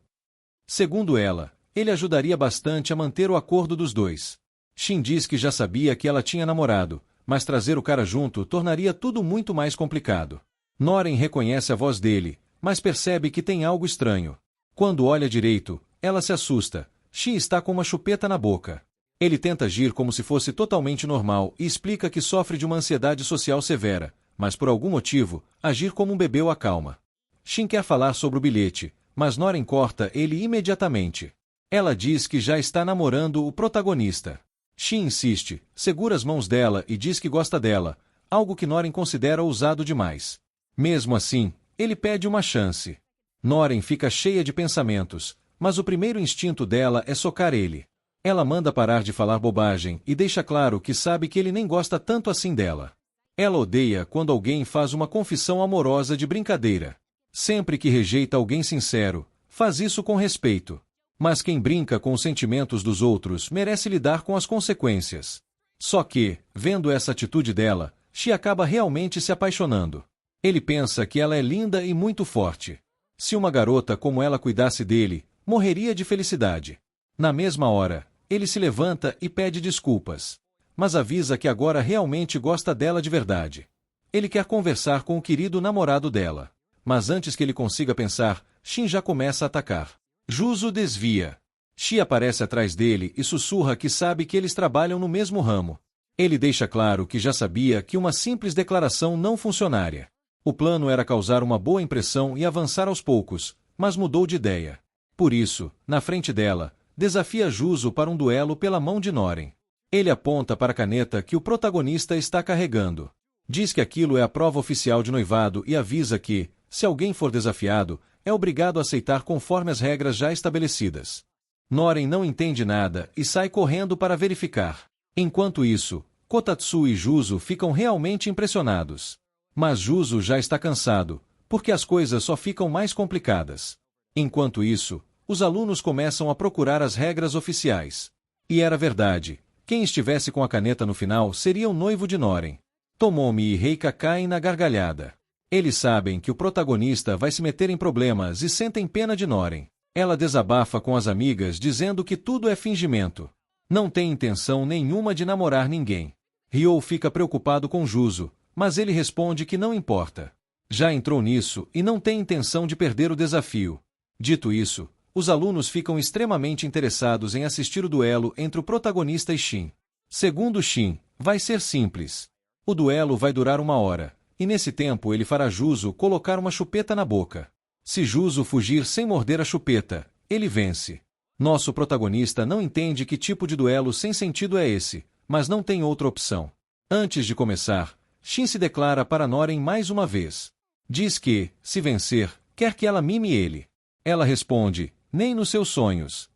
Segundo ela, ele ajudaria bastante a manter o acordo dos dois. Shin diz que já sabia que ela tinha namorado, mas trazer o cara junto tornaria tudo muito mais complicado. Noren reconhece a voz dele, mas percebe que tem algo estranho. Quando olha direito, ela se assusta. Shin está com uma chupeta na boca. Ele tenta agir como se fosse totalmente normal e explica que sofre de uma ansiedade social severa, mas por algum motivo, agir como um bebê o acalma. Shin quer falar sobre o bilhete, mas Noren corta ele imediatamente. Ela diz que já está namorando o protagonista. Shin insiste, segura as mãos dela e diz que gosta dela, algo que Noren considera ousado demais. Mesmo assim, ele pede uma chance. Noren fica cheia de pensamentos, mas o primeiro instinto dela é socar ele. Ela manda parar de falar bobagem e deixa claro que sabe que ele nem gosta tanto assim dela. Ela odeia quando alguém faz uma confissão amorosa de brincadeira. Sempre que rejeita alguém sincero, faz isso com respeito. Mas quem brinca com os sentimentos dos outros merece lidar com as consequências. Só que, vendo essa atitude dela, Shi acaba realmente se apaixonando. Ele pensa que ela é linda e muito forte. Se uma garota como ela cuidasse dele, morreria de felicidade. Na mesma hora, ele se levanta e pede desculpas. Mas avisa que agora realmente gosta dela de verdade. Ele quer conversar com o querido namorado dela. Mas antes que ele consiga pensar, Shin já começa a atacar. Juzo desvia. Shi aparece atrás dele e sussurra que sabe que eles trabalham no mesmo ramo. Ele deixa claro que já sabia que uma simples declaração não funcionaria. O plano era causar uma boa impressão e avançar aos poucos, mas mudou de ideia. Por isso, na frente dela, desafia Juzo para um duelo pela mão de Noren. Ele aponta para a caneta que o protagonista está carregando. Diz que aquilo é a prova oficial de noivado e avisa que, se alguém for desafiado, é obrigado a aceitar conforme as regras já estabelecidas. Noren não entende nada e sai correndo para verificar. Enquanto isso, Kotatsu e Juzo ficam realmente impressionados. Mas Juzo já está cansado, porque as coisas só ficam mais complicadas. Enquanto isso, os alunos começam a procurar as regras oficiais. E era verdade, quem estivesse com a caneta no final seria o noivo de Noren. Tomomi e Reika caem na gargalhada. Eles sabem que o protagonista vai se meter em problemas e sentem pena de Noren. Ela desabafa com as amigas dizendo que tudo é fingimento. Não tem intenção nenhuma de namorar ninguém. Ryo fica preocupado com Juzo, mas ele responde que não importa. Já entrou nisso e não tem intenção de perder o desafio. Dito isso, os alunos ficam extremamente interessados em assistir o duelo entre o protagonista e Shin. Segundo Shin, vai ser simples. O duelo vai durar 1 hora, e nesse tempo ele fará Juzo colocar uma chupeta na boca. Se Juzo fugir sem morder a chupeta, ele vence. Nosso protagonista não entende que tipo de duelo sem sentido é esse, mas não tem outra opção. Antes de começar, Shin se declara para Noren mais uma vez. Diz que, se vencer, quer que ela mime ele. Ela responde, nem nos seus sonhos.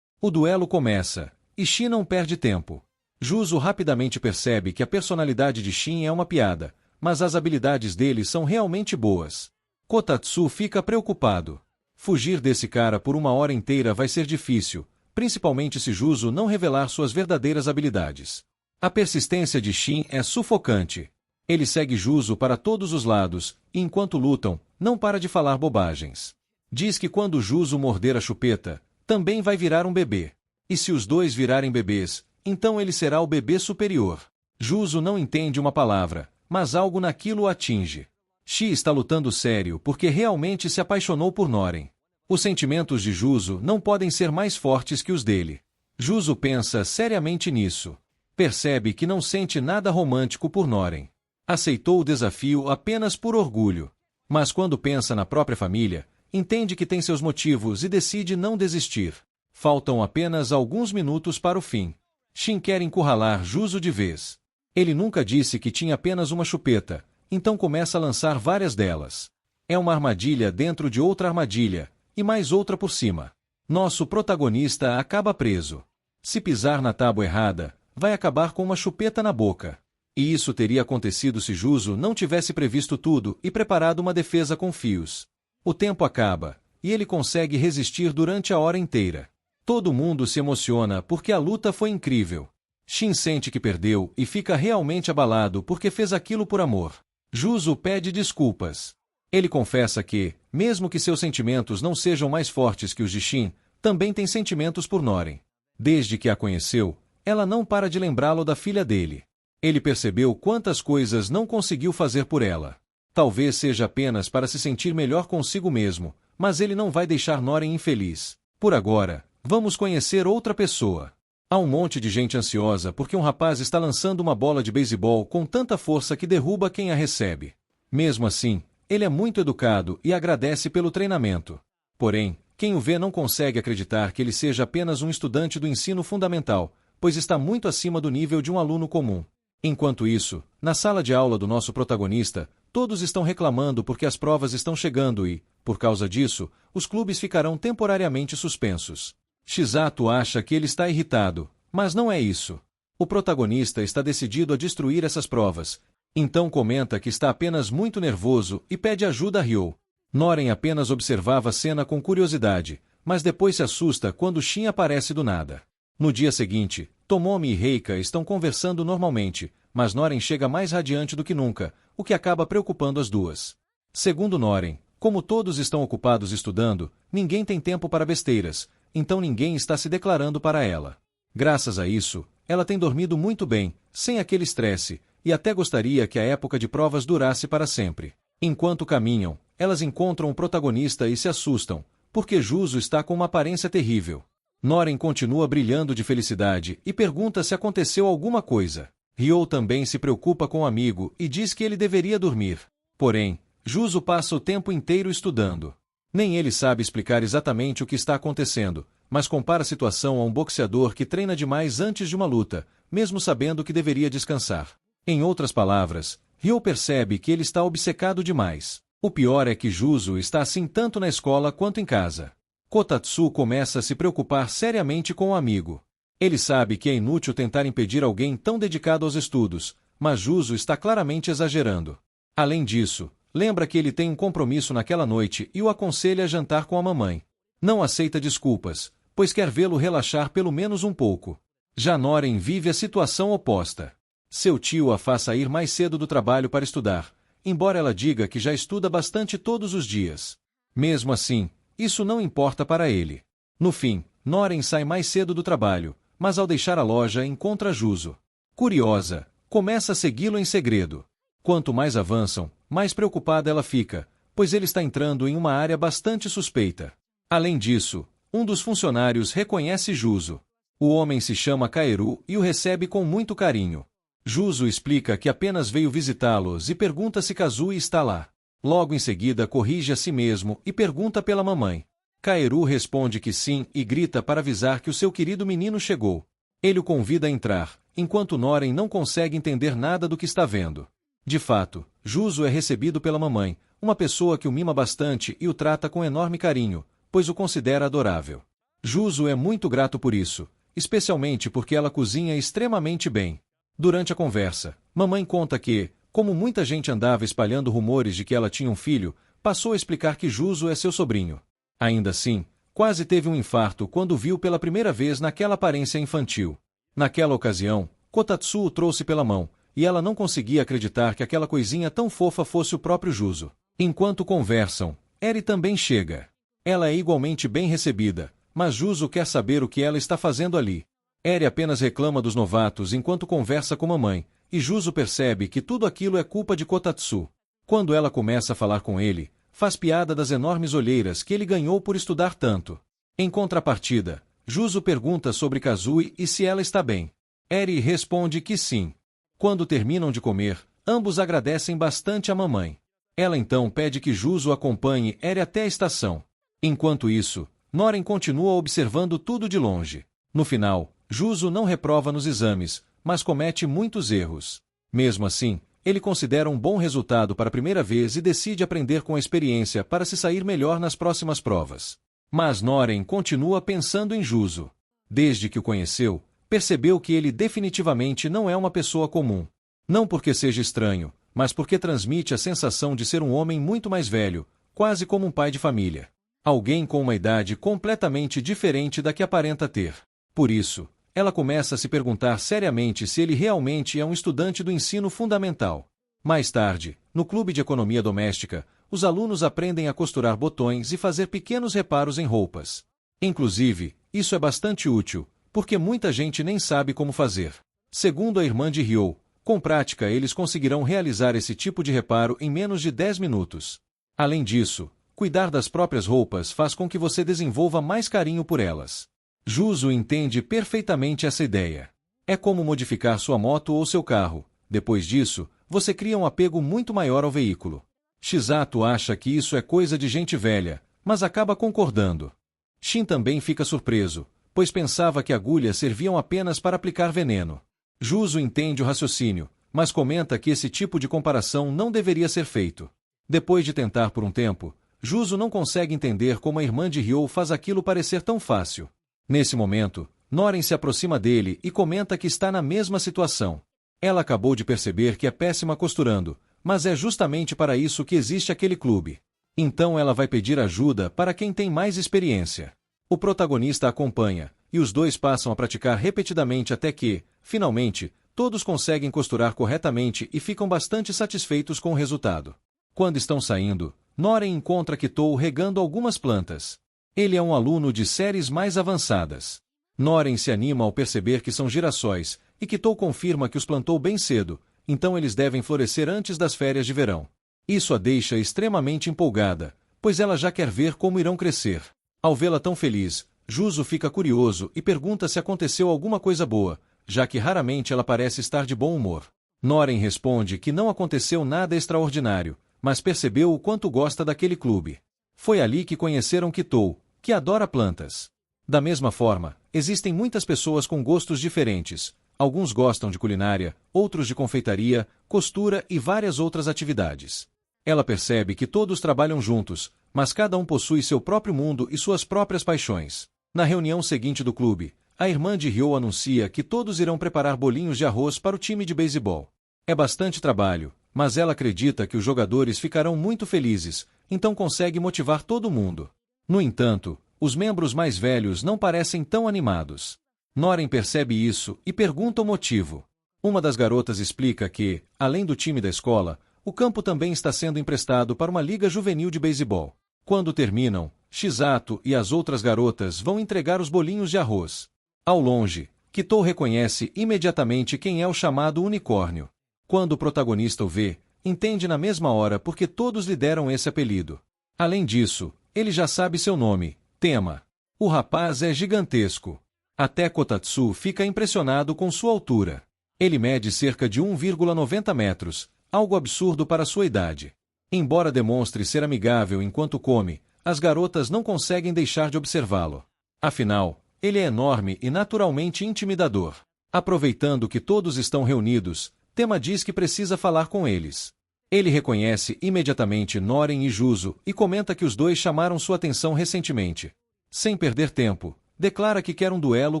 O duelo começa, e Shin não perde tempo. Juzo rapidamente percebe que a personalidade de Shin é uma piada, mas as habilidades dele são realmente boas. Kotatsu fica preocupado. Fugir desse cara por 1 hora inteira vai ser difícil, principalmente se Juzo não revelar suas verdadeiras habilidades. A persistência de Shin é sufocante. Ele segue Juzo para todos os lados, e enquanto lutam, não para de falar bobagens. Diz que quando Juzo morder a chupeta, também vai virar um bebê. E se os dois virarem bebês, então ele será o bebê superior. Juzo não entende uma palavra, mas algo naquilo o atinge. Shi está lutando sério porque realmente se apaixonou por Noren. Os sentimentos de Juzo não podem ser mais fortes que os dele. Juzo pensa seriamente nisso. Percebe que não sente nada romântico por Noren. Aceitou o desafio apenas por orgulho. Mas quando pensa na própria família, entende que tem seus motivos e decide não desistir. Faltam apenas alguns minutos para o fim. Shin quer encurralar Juzo de vez. Ele nunca disse que tinha apenas uma chupeta, então começa a lançar várias delas. É uma armadilha dentro de outra armadilha, e mais outra por cima. Nosso protagonista acaba preso. Se pisar na tábua errada, vai acabar com uma chupeta na boca. E isso teria acontecido se Juzo não tivesse previsto tudo e preparado uma defesa com fios. O tempo acaba, e ele consegue resistir durante a hora inteira. Todo mundo se emociona porque a luta foi incrível. Shin sente que perdeu e fica realmente abalado porque fez aquilo por amor. Juzo pede desculpas. Ele confessa que, mesmo que seus sentimentos não sejam mais fortes que os de Shin, também tem sentimentos por Noren. Desde que a conheceu, ela não para de lembrá-lo da filha dele. Ele percebeu quantas coisas não conseguiu fazer por ela. Talvez seja apenas para se sentir melhor consigo mesmo, mas ele não vai deixar Noren infeliz. Por agora, vamos conhecer outra pessoa. Há um monte de gente ansiosa porque um rapaz está lançando uma bola de beisebol com tanta força que derruba quem a recebe. Mesmo assim, ele é muito educado e agradece pelo treinamento. Porém, quem o vê não consegue acreditar que ele seja apenas um estudante do ensino fundamental, pois está muito acima do nível de um aluno comum. Enquanto isso, na sala de aula do nosso protagonista, todos estão reclamando porque as provas estão chegando e, por causa disso, os clubes ficarão temporariamente suspensos. Shizato acha que ele está irritado, mas não é isso. O protagonista está decidido a destruir essas provas, então comenta que está apenas muito nervoso e pede ajuda a Ryo. Noren apenas observava a cena com curiosidade, mas depois se assusta quando Shin aparece do nada. No dia seguinte, Tomomi e Reika estão conversando normalmente, mas Noren chega mais radiante do que nunca, o que acaba preocupando as duas. Segundo Noren, como todos estão ocupados estudando, ninguém tem tempo para besteiras, então ninguém está se declarando para ela. Graças a isso, ela tem dormido muito bem, sem aquele estresse, e até gostaria que a época de provas durasse para sempre. Enquanto caminham, elas encontram o protagonista e se assustam, porque Juzo está com uma aparência terrível. Noren continua brilhando de felicidade e pergunta se aconteceu alguma coisa. Ryo também se preocupa com o amigo e diz que ele deveria dormir. Porém, Juzo passa o tempo inteiro estudando. Nem ele sabe explicar exatamente o que está acontecendo, mas compara a situação a um boxeador que treina demais antes de uma luta, mesmo sabendo que deveria descansar. Em outras palavras, Ryo percebe que ele está obcecado demais. O pior é que Juzo está assim tanto na escola quanto em casa. Kotatsu começa a se preocupar seriamente com o amigo. Ele sabe que é inútil tentar impedir alguém tão dedicado aos estudos, mas Juzo está claramente exagerando. Além disso, lembra que ele tem um compromisso naquela noite e o aconselha a jantar com a mamãe. Não aceita desculpas, pois quer vê-lo relaxar pelo menos um pouco. Já Noren vive a situação oposta. Seu tio a faz sair mais cedo do trabalho para estudar, embora ela diga que já estuda bastante todos os dias. Mesmo assim, isso não importa para ele. No fim, Noren sai mais cedo do trabalho, mas ao deixar a loja encontra Juzo. Curiosa, começa a segui-lo em segredo. Quanto mais avançam, mais preocupada ela fica, pois ele está entrando em uma área bastante suspeita. Além disso, um dos funcionários reconhece Juzo. O homem se chama Kaeru e o recebe com muito carinho. Juzo explica que apenas veio visitá-los e pergunta se Kazui está lá. Logo em seguida corrige a si mesmo e pergunta pela mamãe. Kaeru responde que sim e grita para avisar que o seu querido menino chegou. Ele o convida a entrar, enquanto Noren não consegue entender nada do que está vendo. De fato, Juzo é recebido pela mamãe, uma pessoa que o mima bastante e o trata com enorme carinho, pois o considera adorável. Juzo é muito grato por isso, especialmente porque ela cozinha extremamente bem. Durante a conversa, mamãe conta que, como muita gente andava espalhando rumores de que ela tinha um filho, passou a explicar que Juzo é seu sobrinho. Ainda assim, quase teve um infarto quando viu pela primeira vez naquela aparência infantil. Naquela ocasião, Kotatsu o trouxe pela mão, e ela não conseguia acreditar que aquela coisinha tão fofa fosse o próprio Juzo. Enquanto conversam, Eri também chega. Ela é igualmente bem recebida, mas Juzo quer saber o que ela está fazendo ali. Eri apenas reclama dos novatos enquanto conversa com mamãe, e Juzo percebe que tudo aquilo é culpa de Kotatsu. Quando ela começa a falar com ele, faz piada das enormes olheiras que ele ganhou por estudar tanto. Em contrapartida, Juzo pergunta sobre Kazui e se ela está bem. Eri responde que sim. Quando terminam de comer, ambos agradecem bastante à mamãe. Ela então pede que Juzo acompanhe Eri até a estação. Enquanto isso, Noren continua observando tudo de longe. No final, Juzo não reprova nos exames, mas comete muitos erros. Mesmo assim, ele considera um bom resultado para a primeira vez e decide aprender com a experiência para se sair melhor nas próximas provas. Mas Noren continua pensando em Juzo. Desde que o conheceu, percebeu que ele definitivamente não é uma pessoa comum. Não porque seja estranho, mas porque transmite a sensação de ser um homem muito mais velho, quase como um pai de família. Alguém com uma idade completamente diferente da que aparenta ter. Por isso, ela começa a se perguntar seriamente se ele realmente é um estudante do ensino fundamental. Mais tarde, no clube de economia doméstica, os alunos aprendem a costurar botões e fazer pequenos reparos em roupas. Inclusive, isso é bastante útil, porque muita gente nem sabe como fazer. Segundo a irmã de Ryo, com prática eles conseguirão realizar esse tipo de reparo em menos de 10 minutos. Além disso, cuidar das próprias roupas faz com que você desenvolva mais carinho por elas. Juzo entende perfeitamente essa ideia. É como modificar sua moto ou seu carro. Depois disso, você cria um apego muito maior ao veículo. Shizato acha que isso é coisa de gente velha, mas acaba concordando. Shin também fica surpreso, pois pensava que agulhas serviam apenas para aplicar veneno. Juzo entende o raciocínio, mas comenta que esse tipo de comparação não deveria ser feito. Depois de tentar por um tempo, Juzo não consegue entender como a irmã de Ryo faz aquilo parecer tão fácil. Nesse momento, Noren se aproxima dele e comenta que está na mesma situação. Ela acabou de perceber que é péssima costurando, mas é justamente para isso que existe aquele clube. Então ela vai pedir ajuda para quem tem mais experiência. O protagonista acompanha, e os dois passam a praticar repetidamente até que, finalmente, todos conseguem costurar corretamente e ficam bastante satisfeitos com o resultado. Quando estão saindo, Noren encontra Kitou regando algumas plantas. Ele é um aluno de séries mais avançadas. Noren se anima ao perceber que são girassóis, e Kitou confirma que os plantou bem cedo, então eles devem florescer antes das férias de verão. Isso a deixa extremamente empolgada, pois ela já quer ver como irão crescer. Ao vê-la tão feliz, Juzo fica curioso e pergunta se aconteceu alguma coisa boa, já que raramente ela parece estar de bom humor. Noren responde que não aconteceu nada extraordinário, mas percebeu o quanto gosta daquele clube. Foi ali que conheceram Kitou, que adora plantas. Da mesma forma, existem muitas pessoas com gostos diferentes. Alguns gostam de culinária, outros de confeitaria, costura e várias outras atividades. Ela percebe que todos trabalham juntos, mas cada um possui seu próprio mundo e suas próprias paixões. Na reunião seguinte do clube, a irmã de Ryo anuncia que todos irão preparar bolinhos de arroz para o time de beisebol. É bastante trabalho, mas ela acredita que os jogadores ficarão muito felizes, então consegue motivar todo mundo. No entanto, os membros mais velhos não parecem tão animados. Noren percebe isso e pergunta o motivo. Uma das garotas explica que, além do time da escola, o campo também está sendo emprestado para uma liga juvenil de beisebol. Quando terminam, Chisato e as outras garotas vão entregar os bolinhos de arroz. Ao longe, Kitou reconhece imediatamente quem é o chamado unicórnio. Quando o protagonista o vê, entende na mesma hora porque todos lhe deram esse apelido. Além disso, ele já sabe seu nome, Tema. O rapaz é gigantesco. Até Kotatsu fica impressionado com sua altura. Ele mede cerca de 1,90 metros, algo absurdo para sua idade. Embora demonstre ser amigável enquanto come, as garotas não conseguem deixar de observá-lo. Afinal, ele é enorme e naturalmente intimidador. Aproveitando que todos estão reunidos, Tema diz que precisa falar com eles. Ele reconhece imediatamente Noren e Juzo e comenta que os dois chamaram sua atenção recentemente. Sem perder tempo, declara que quer um duelo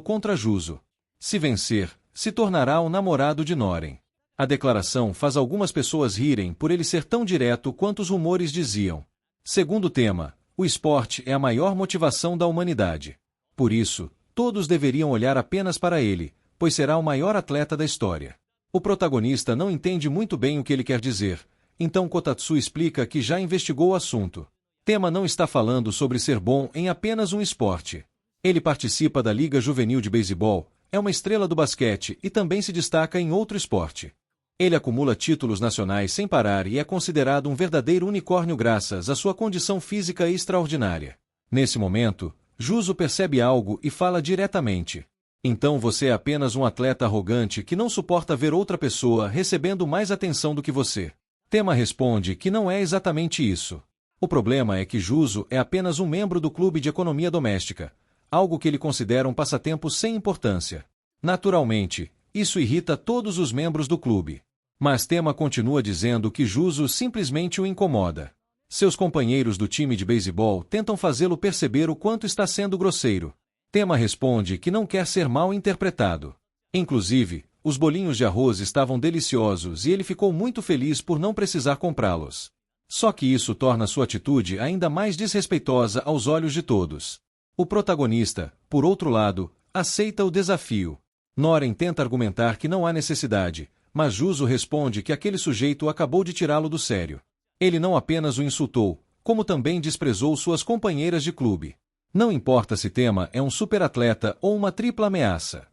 contra Juzo. Se vencer, se tornará o namorado de Noren. A declaração faz algumas pessoas rirem por ele ser tão direto quanto os rumores diziam. Segundo Tema, o esporte é a maior motivação da humanidade. Por isso, todos deveriam olhar apenas para ele, pois será o maior atleta da história. O protagonista não entende muito bem o que ele quer dizer, então Kotatsu explica que já investigou o assunto. Tema não está falando sobre ser bom em apenas um esporte. Ele participa da Liga Juvenil de Beisebol, é uma estrela do basquete e também se destaca em outro esporte. Ele acumula títulos nacionais sem parar e é considerado um verdadeiro unicórnio graças à sua condição física extraordinária. Nesse momento, Juzo percebe algo e fala diretamente. Então você é apenas um atleta arrogante que não suporta ver outra pessoa recebendo mais atenção do que você. Tema responde que não é exatamente isso. O problema é que Juzo é apenas um membro do clube de economia doméstica, algo que ele considera um passatempo sem importância. Naturalmente, isso irrita todos os membros do clube. Mas Tema continua dizendo que Juzo simplesmente o incomoda. Seus companheiros do time de beisebol tentam fazê-lo perceber o quanto está sendo grosseiro. Tema responde que não quer ser mal interpretado. Inclusive, os bolinhos de arroz estavam deliciosos e ele ficou muito feliz por não precisar comprá-los. Só que isso torna sua atitude ainda mais desrespeitosa aos olhos de todos. O protagonista, por outro lado, aceita o desafio. Noren tenta argumentar que não há necessidade, mas Juzo responde que aquele sujeito acabou de tirá-lo do sério. Ele não apenas o insultou, como também desprezou suas companheiras de clube. Não importa se Tema é um superatleta ou uma tripla ameaça.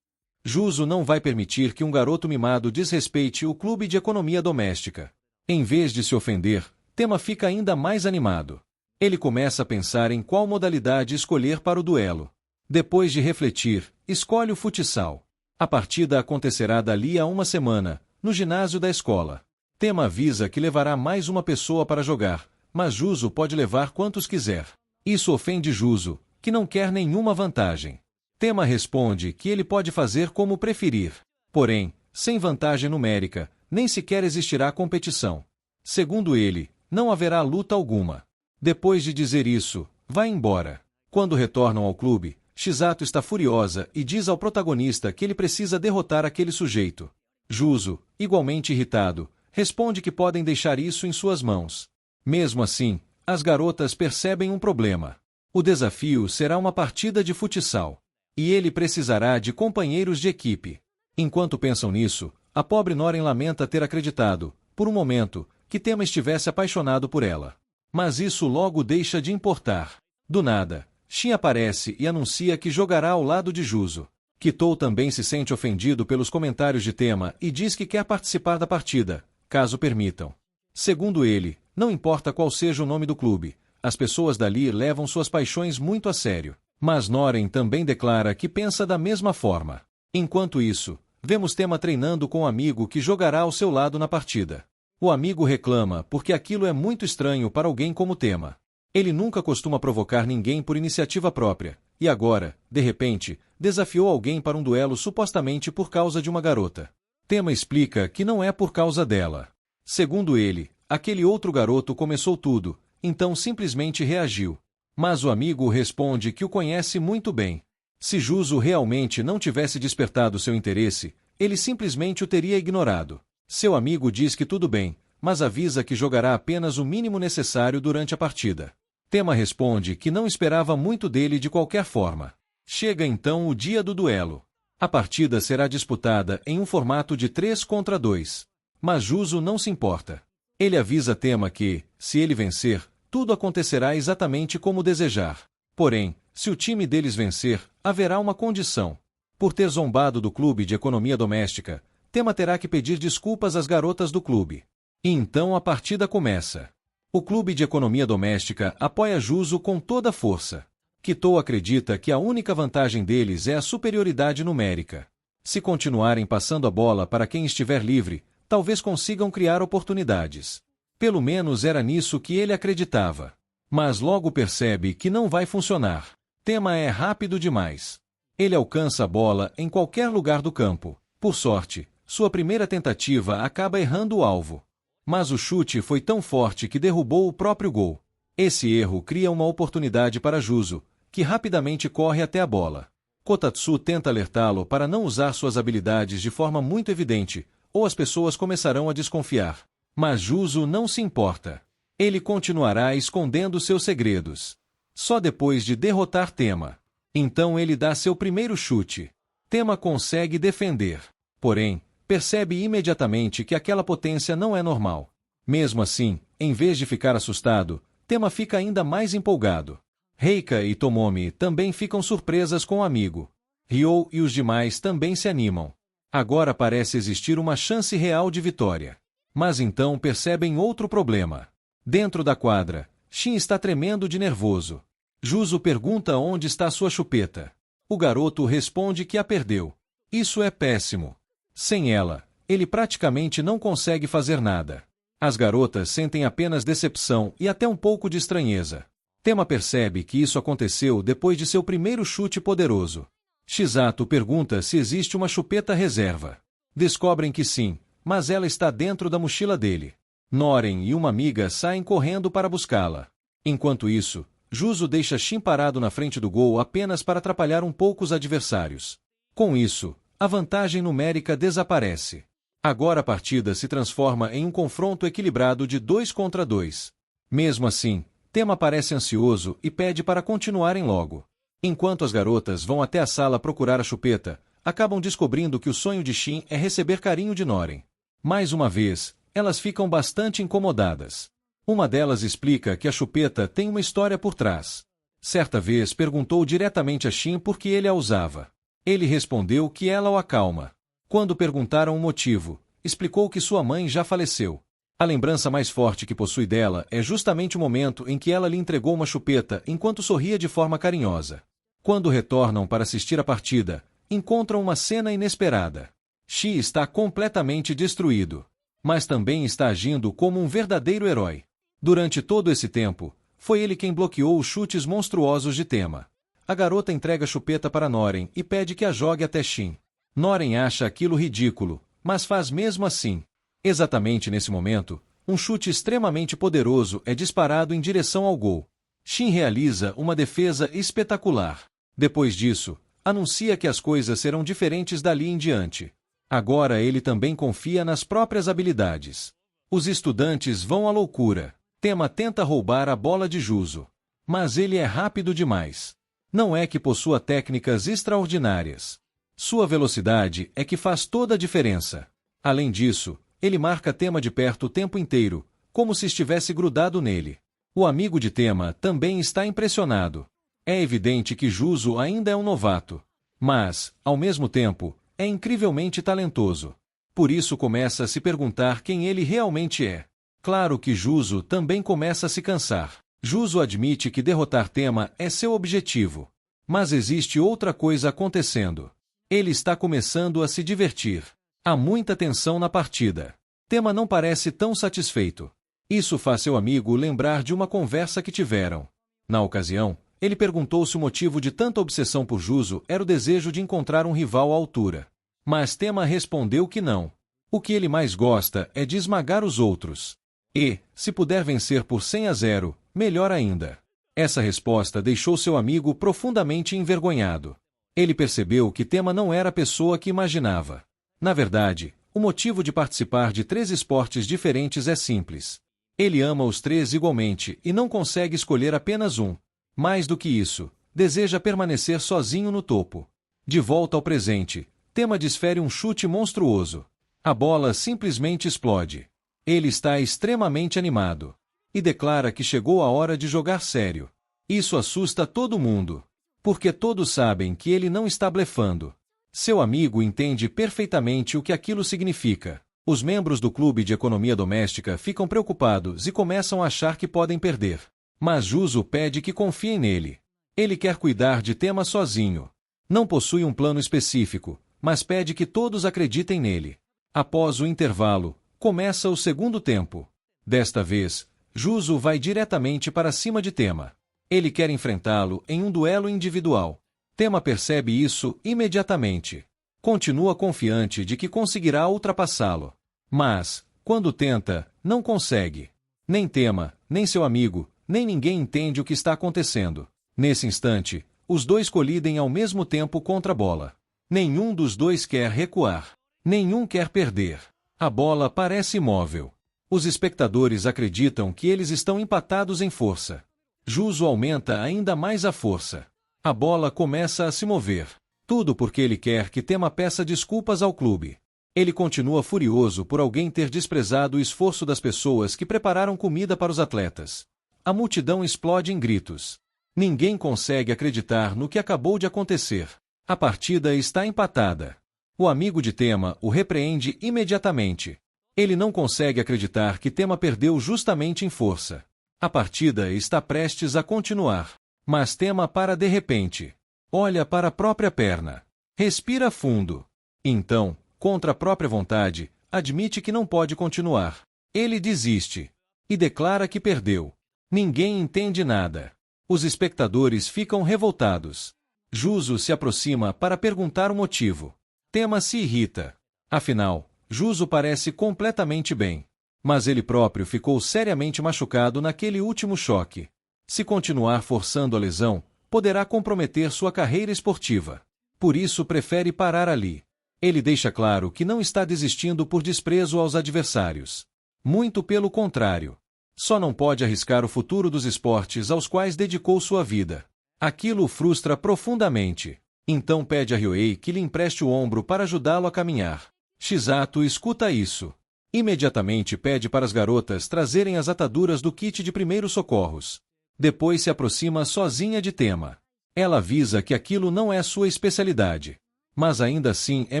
Juzo não vai permitir que um garoto mimado desrespeite o clube de economia doméstica. Em vez de se ofender, Tema fica ainda mais animado. Ele começa a pensar em qual modalidade escolher para o duelo. Depois de refletir, escolhe o futsal. A partida acontecerá dali a uma semana, no ginásio da escola. Tema avisa que levará mais uma pessoa para jogar, mas Juzo pode levar quantos quiser. Isso ofende Juzo, que não quer nenhuma vantagem. Tema responde que ele pode fazer como preferir. Porém, sem vantagem numérica, nem sequer existirá competição. Segundo ele, não haverá luta alguma. Depois de dizer isso, vai embora. Quando retornam ao clube, Chisato está furiosa e diz ao protagonista que ele precisa derrotar aquele sujeito. Juzo, igualmente irritado, responde que podem deixar isso em suas mãos. Mesmo assim, as garotas percebem um problema. O desafio será uma partida de futsal. E ele precisará de companheiros de equipe. Enquanto pensam nisso, a pobre Noren lamenta ter acreditado, por um momento, que Tema estivesse apaixonado por ela. Mas isso logo deixa de importar. Do nada, Shin aparece e anuncia que jogará ao lado de Juzo. Kitou também se sente ofendido pelos comentários de Tema e diz que quer participar da partida, caso permitam. Segundo ele, não importa qual seja o nome do clube, as pessoas dali levam suas paixões muito a sério. Mas Noren também declara que pensa da mesma forma. Enquanto isso, vemos Tema treinando com um amigo que jogará ao seu lado na partida. O amigo reclama porque aquilo é muito estranho para alguém como Tema. Ele nunca costuma provocar ninguém por iniciativa própria, e agora, de repente, desafiou alguém para um duelo supostamente por causa de uma garota. Tema explica que não é por causa dela. Segundo ele, aquele outro garoto começou tudo, então simplesmente reagiu. Mas o amigo responde que o conhece muito bem. Se Juzo realmente não tivesse despertado seu interesse, ele simplesmente o teria ignorado. Seu amigo diz que tudo bem, mas avisa que jogará apenas o mínimo necessário durante a partida. Tema responde que não esperava muito dele de qualquer forma. Chega então o dia do duelo. A partida será disputada em um formato de 3 contra 2. Mas Juzo não se importa. Ele avisa Tema que, se ele vencer, tudo acontecerá exatamente como desejar. Porém, se o time deles vencer, haverá uma condição. Por ter zombado do clube de economia doméstica, Tema terá que pedir desculpas às garotas do clube. E então a partida começa. O clube de economia doméstica apoia Juzo com toda a força. Kitou acredita que a única vantagem deles é a superioridade numérica. Se continuarem passando a bola para quem estiver livre, talvez consigam criar oportunidades. Pelo menos era nisso que ele acreditava. Mas logo percebe que não vai funcionar. Tema é rápido demais. Ele alcança a bola em qualquer lugar do campo. Por sorte, sua primeira tentativa acaba errando o alvo. Mas o chute foi tão forte que derrubou o próprio gol. Esse erro cria uma oportunidade para Juzo, que rapidamente corre até a bola. Kotatsu tenta alertá-lo para não usar suas habilidades de forma muito evidente, ou as pessoas começarão a desconfiar. Mas Juzo não se importa. Ele continuará escondendo seus segredos. Só depois de derrotar Tema. Então ele dá seu primeiro chute. Tema consegue defender. Porém, percebe imediatamente que aquela potência não é normal. Mesmo assim, em vez de ficar assustado, Tema fica ainda mais empolgado. Reika e Tomomi também ficam surpresas com o amigo. Ryo e os demais também se animam. Agora parece existir uma chance real de vitória. Mas então percebem outro problema. Dentro da quadra, Shin está tremendo de nervoso. Juzo pergunta onde está sua chupeta. O garoto responde que a perdeu. Isso é péssimo. Sem ela, ele praticamente não consegue fazer nada. As garotas sentem apenas decepção e até um pouco de estranheza. Tema percebe que isso aconteceu depois de seu primeiro chute poderoso. Shizato pergunta se existe uma chupeta reserva. Descobrem que sim, mas ela está dentro da mochila dele. Noren e uma amiga saem correndo para buscá-la. Enquanto isso, Juzo deixa Shin parado na frente do gol apenas para atrapalhar um pouco os adversários. Com isso, a vantagem numérica desaparece. Agora a partida se transforma em um confronto equilibrado de 2 contra 2. Mesmo assim, Tema parece ansioso e pede para continuarem logo. Enquanto as garotas vão até a sala procurar a chupeta, acabam descobrindo que o sonho de Shin é receber carinho de Noren. Mais uma vez, elas ficam bastante incomodadas. Uma delas explica que a chupeta tem uma história por trás. Certa vez perguntou diretamente a Shin por que ele a usava. Ele respondeu que ela o acalma. Quando perguntaram o motivo, explicou que sua mãe já faleceu. A lembrança mais forte que possui dela é justamente o momento em que ela lhe entregou uma chupeta enquanto sorria de forma carinhosa. Quando retornam para assistir a partida, encontram uma cena inesperada. Shi está completamente destruído, mas também está agindo como um verdadeiro herói. Durante todo esse tempo, foi ele quem bloqueou os chutes monstruosos de Tema. A garota entrega a chupeta para Noren e pede que a jogue até Shin. Noren acha aquilo ridículo, mas faz mesmo assim. Exatamente nesse momento, um chute extremamente poderoso é disparado em direção ao gol. Shin realiza uma defesa espetacular. Depois disso, anuncia que as coisas serão diferentes dali em diante. Agora ele também confia nas próprias habilidades. Os estudantes vão à loucura. Tema tenta roubar a bola de Juzo. Mas ele é rápido demais. Não é que possua técnicas extraordinárias. Sua velocidade é que faz toda a diferença. Além disso, ele marca Tema de perto o tempo inteiro, como se estivesse grudado nele. O amigo de Tema também está impressionado. É evidente que Juzo ainda é um novato. Mas, ao mesmo tempo, é incrivelmente talentoso. Por isso começa a se perguntar quem ele realmente é. Claro que Juzo também começa a se cansar. Juzo admite que derrotar Tema é seu objetivo. Mas existe outra coisa acontecendo. Ele está começando a se divertir. Há muita tensão na partida. Tema não parece tão satisfeito. Isso faz seu amigo lembrar de uma conversa que tiveram. Na ocasião, ele perguntou se o motivo de tanta obsessão por Juzo era o desejo de encontrar um rival à altura. Mas Tema respondeu que não. O que ele mais gosta é de esmagar os outros. E, se puder vencer por 100-0, melhor ainda. Essa resposta deixou seu amigo profundamente envergonhado. Ele percebeu que Tema não era a pessoa que imaginava. Na verdade, o motivo de participar de 3 esportes diferentes é simples. Ele ama os 3 igualmente e não consegue escolher apenas um. Mais do que isso, deseja permanecer sozinho no topo. De volta ao presente, Tema desfere um chute monstruoso. A bola simplesmente explode. Ele está extremamente animado. E declara que chegou a hora de jogar sério. Isso assusta todo mundo. Porque todos sabem que ele não está blefando. Seu amigo entende perfeitamente o que aquilo significa. Os membros do clube de economia doméstica ficam preocupados e começam a achar que podem perder. Mas Juzo pede que confiem nele. Ele quer cuidar de Tema sozinho. Não possui um plano específico, mas pede que todos acreditem nele. Após o intervalo, começa o segundo tempo. Desta vez, Juzo vai diretamente para cima de Tema. Ele quer enfrentá-lo em um duelo individual. Tema percebe isso imediatamente. Continua confiante de que conseguirá ultrapassá-lo. Mas, quando tenta, não consegue. Nem Tema, nem seu amigo, nem ninguém entende o que está acontecendo. Nesse instante, os dois colidem ao mesmo tempo contra a bola. Nenhum dos dois quer recuar. Nenhum quer perder. A bola parece imóvel. Os espectadores acreditam que eles estão empatados em força. Juzo aumenta ainda mais a força. A bola começa a se mover. Tudo porque ele quer que Tema peça desculpas ao clube. Ele continua furioso por alguém ter desprezado o esforço das pessoas que prepararam comida para os atletas. A multidão explode em gritos. Ninguém consegue acreditar no que acabou de acontecer. A partida está empatada. O amigo de Tema o repreende imediatamente. Ele não consegue acreditar que Tema perdeu justamente em força. A partida está prestes a continuar. Mas Tema para de repente. Olha para a própria perna. Respira fundo. Então, contra a própria vontade, admite que não pode continuar. Ele desiste. E declara que perdeu. Ninguém entende nada. Os espectadores ficam revoltados. Juzo se aproxima para perguntar o motivo. Tema se irrita. Afinal, Juzo parece completamente bem. Mas ele próprio ficou seriamente machucado naquele último choque. Se continuar forçando a lesão, poderá comprometer sua carreira esportiva. Por isso prefere parar ali. Ele deixa claro que não está desistindo por desprezo aos adversários. Muito pelo contrário. Só não pode arriscar o futuro dos esportes aos quais dedicou sua vida. Aquilo o frustra profundamente. Então pede a Ryoei que lhe empreste o ombro para ajudá-lo a caminhar. Shizato escuta isso. Imediatamente pede para as garotas trazerem as ataduras do kit de primeiros socorros. Depois se aproxima sozinha de Tema. Ela avisa que aquilo não é sua especialidade. Mas ainda assim é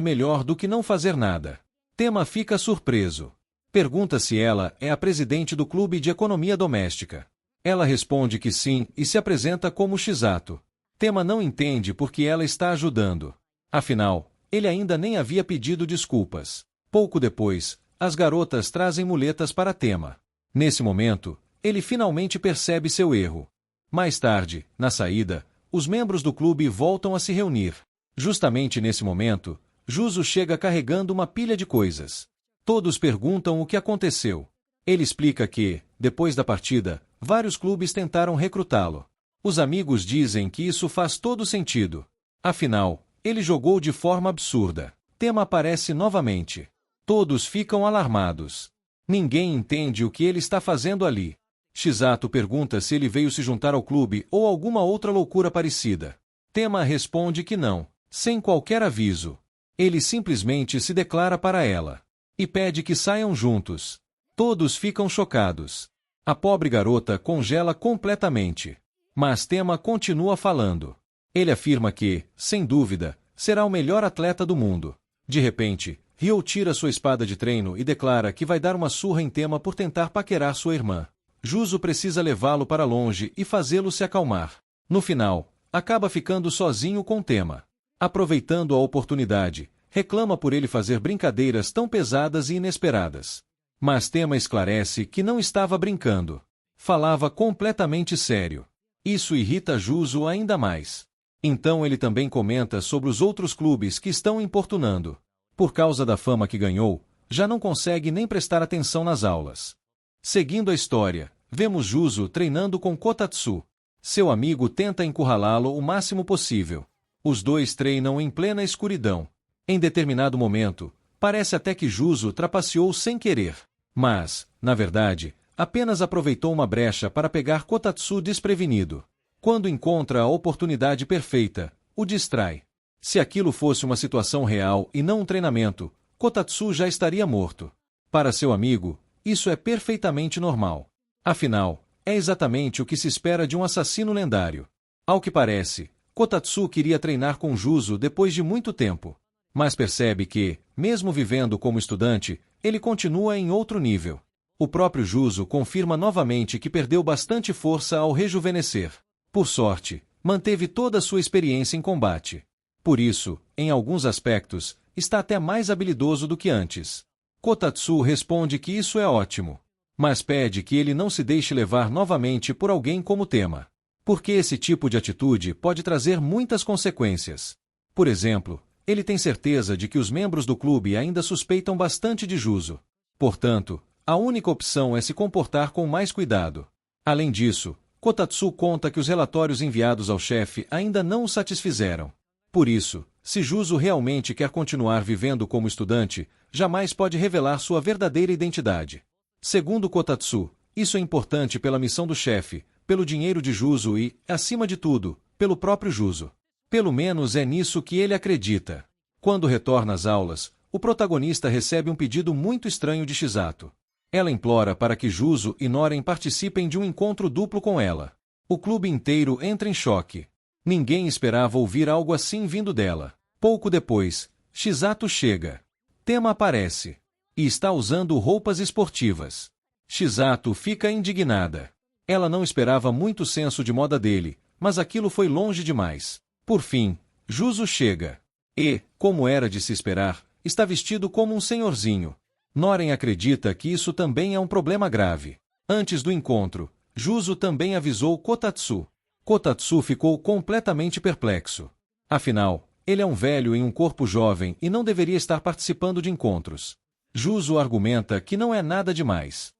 melhor do que não fazer nada. Tema fica surpreso. Pergunta se ela é a presidente do clube de economia doméstica. Ela responde que sim e se apresenta como Shizato. Tema não entende porque ela está ajudando. Afinal, ele ainda nem havia pedido desculpas. Pouco depois, as garotas trazem muletas para Tema. Nesse momento, ele finalmente percebe seu erro. Mais tarde, na saída, os membros do clube voltam a se reunir. Justamente nesse momento, Juzo chega carregando uma pilha de coisas. Todos perguntam o que aconteceu. Ele explica que, depois da partida, vários clubes tentaram recrutá-lo. Os amigos dizem que isso faz todo sentido. Afinal, ele jogou de forma absurda. Tema aparece novamente. Todos ficam alarmados. Ninguém entende o que ele está fazendo ali. Shizato pergunta se ele veio se juntar ao clube ou alguma outra loucura parecida. Tema responde que não, sem qualquer aviso. Ele simplesmente se declara para ela e pede que saiam juntos. Todos ficam chocados. A pobre garota congela completamente. Mas Tema continua falando. Ele afirma que, sem dúvida, será o melhor atleta do mundo. De repente, Ryo tira sua espada de treino e declara que vai dar uma surra em Tema por tentar paquerar sua irmã. Juzo precisa levá-lo para longe e fazê-lo se acalmar. No final, acaba ficando sozinho com Tema. Aproveitando a oportunidade, reclama por ele fazer brincadeiras tão pesadas e inesperadas. Mas Tema esclarece que não estava brincando. Falava completamente sério. Isso irrita Juzo ainda mais. Então ele também comenta sobre os outros clubes que estão importunando. Por causa da fama que ganhou, já não consegue nem prestar atenção nas aulas. Seguindo a história, vemos Juzo treinando com Kotatsu. Seu amigo tenta encurralá-lo o máximo possível. Os dois treinam em plena escuridão. Em determinado momento, parece até que Juzo trapaceou sem querer. Mas, na verdade, apenas aproveitou uma brecha para pegar Kotatsu desprevenido. Quando encontra a oportunidade perfeita, o distrai. Se aquilo fosse uma situação real e não um treinamento, Kotatsu já estaria morto. Para seu amigo, isso é perfeitamente normal. Afinal, é exatamente o que se espera de um assassino lendário. Ao que parece, Kotatsu queria treinar com Juzo depois de muito tempo. Mas percebe que, mesmo vivendo como estudante, ele continua em outro nível. O próprio Juzo confirma novamente que perdeu bastante força ao rejuvenescer. Por sorte, manteve toda a sua experiência em combate. Por isso, em alguns aspectos, está até mais habilidoso do que antes. Kotatsu responde que isso é ótimo, mas pede que ele não se deixe levar novamente por alguém como Tema. Porque esse tipo de atitude pode trazer muitas consequências. Por exemplo, ele tem certeza de que os membros do clube ainda suspeitam bastante de Juzo. Portanto, a única opção é se comportar com mais cuidado. Além disso, Kotatsu conta que os relatórios enviados ao chefe ainda não o satisfizeram. Por isso, se Juzo realmente quer continuar vivendo como estudante, jamais pode revelar sua verdadeira identidade. Segundo Kotatsu, isso é importante pela missão do chefe, pelo dinheiro de Juzo e, acima de tudo, pelo próprio Juzo. Pelo menos é nisso que ele acredita. Quando retorna às aulas, o protagonista recebe um pedido muito estranho de Shizato. Ela implora para que Juzo e Noren participem de um encontro duplo com ela. O clube inteiro entra em choque. Ninguém esperava ouvir algo assim vindo dela. Pouco depois, Shizato chega. Tema aparece. E está usando roupas esportivas. Shizato fica indignada. Ela não esperava muito senso de moda dele, mas aquilo foi longe demais. Por fim, Juzo chega. E, como era de se esperar, está vestido como um senhorzinho. Noren acredita que isso também é um problema grave. Antes do encontro, Juzo também avisou Kotatsu. Kotatsu ficou completamente perplexo. Afinal, ele é um velho em um corpo jovem e não deveria estar participando de encontros. Juzo argumenta que não é nada demais.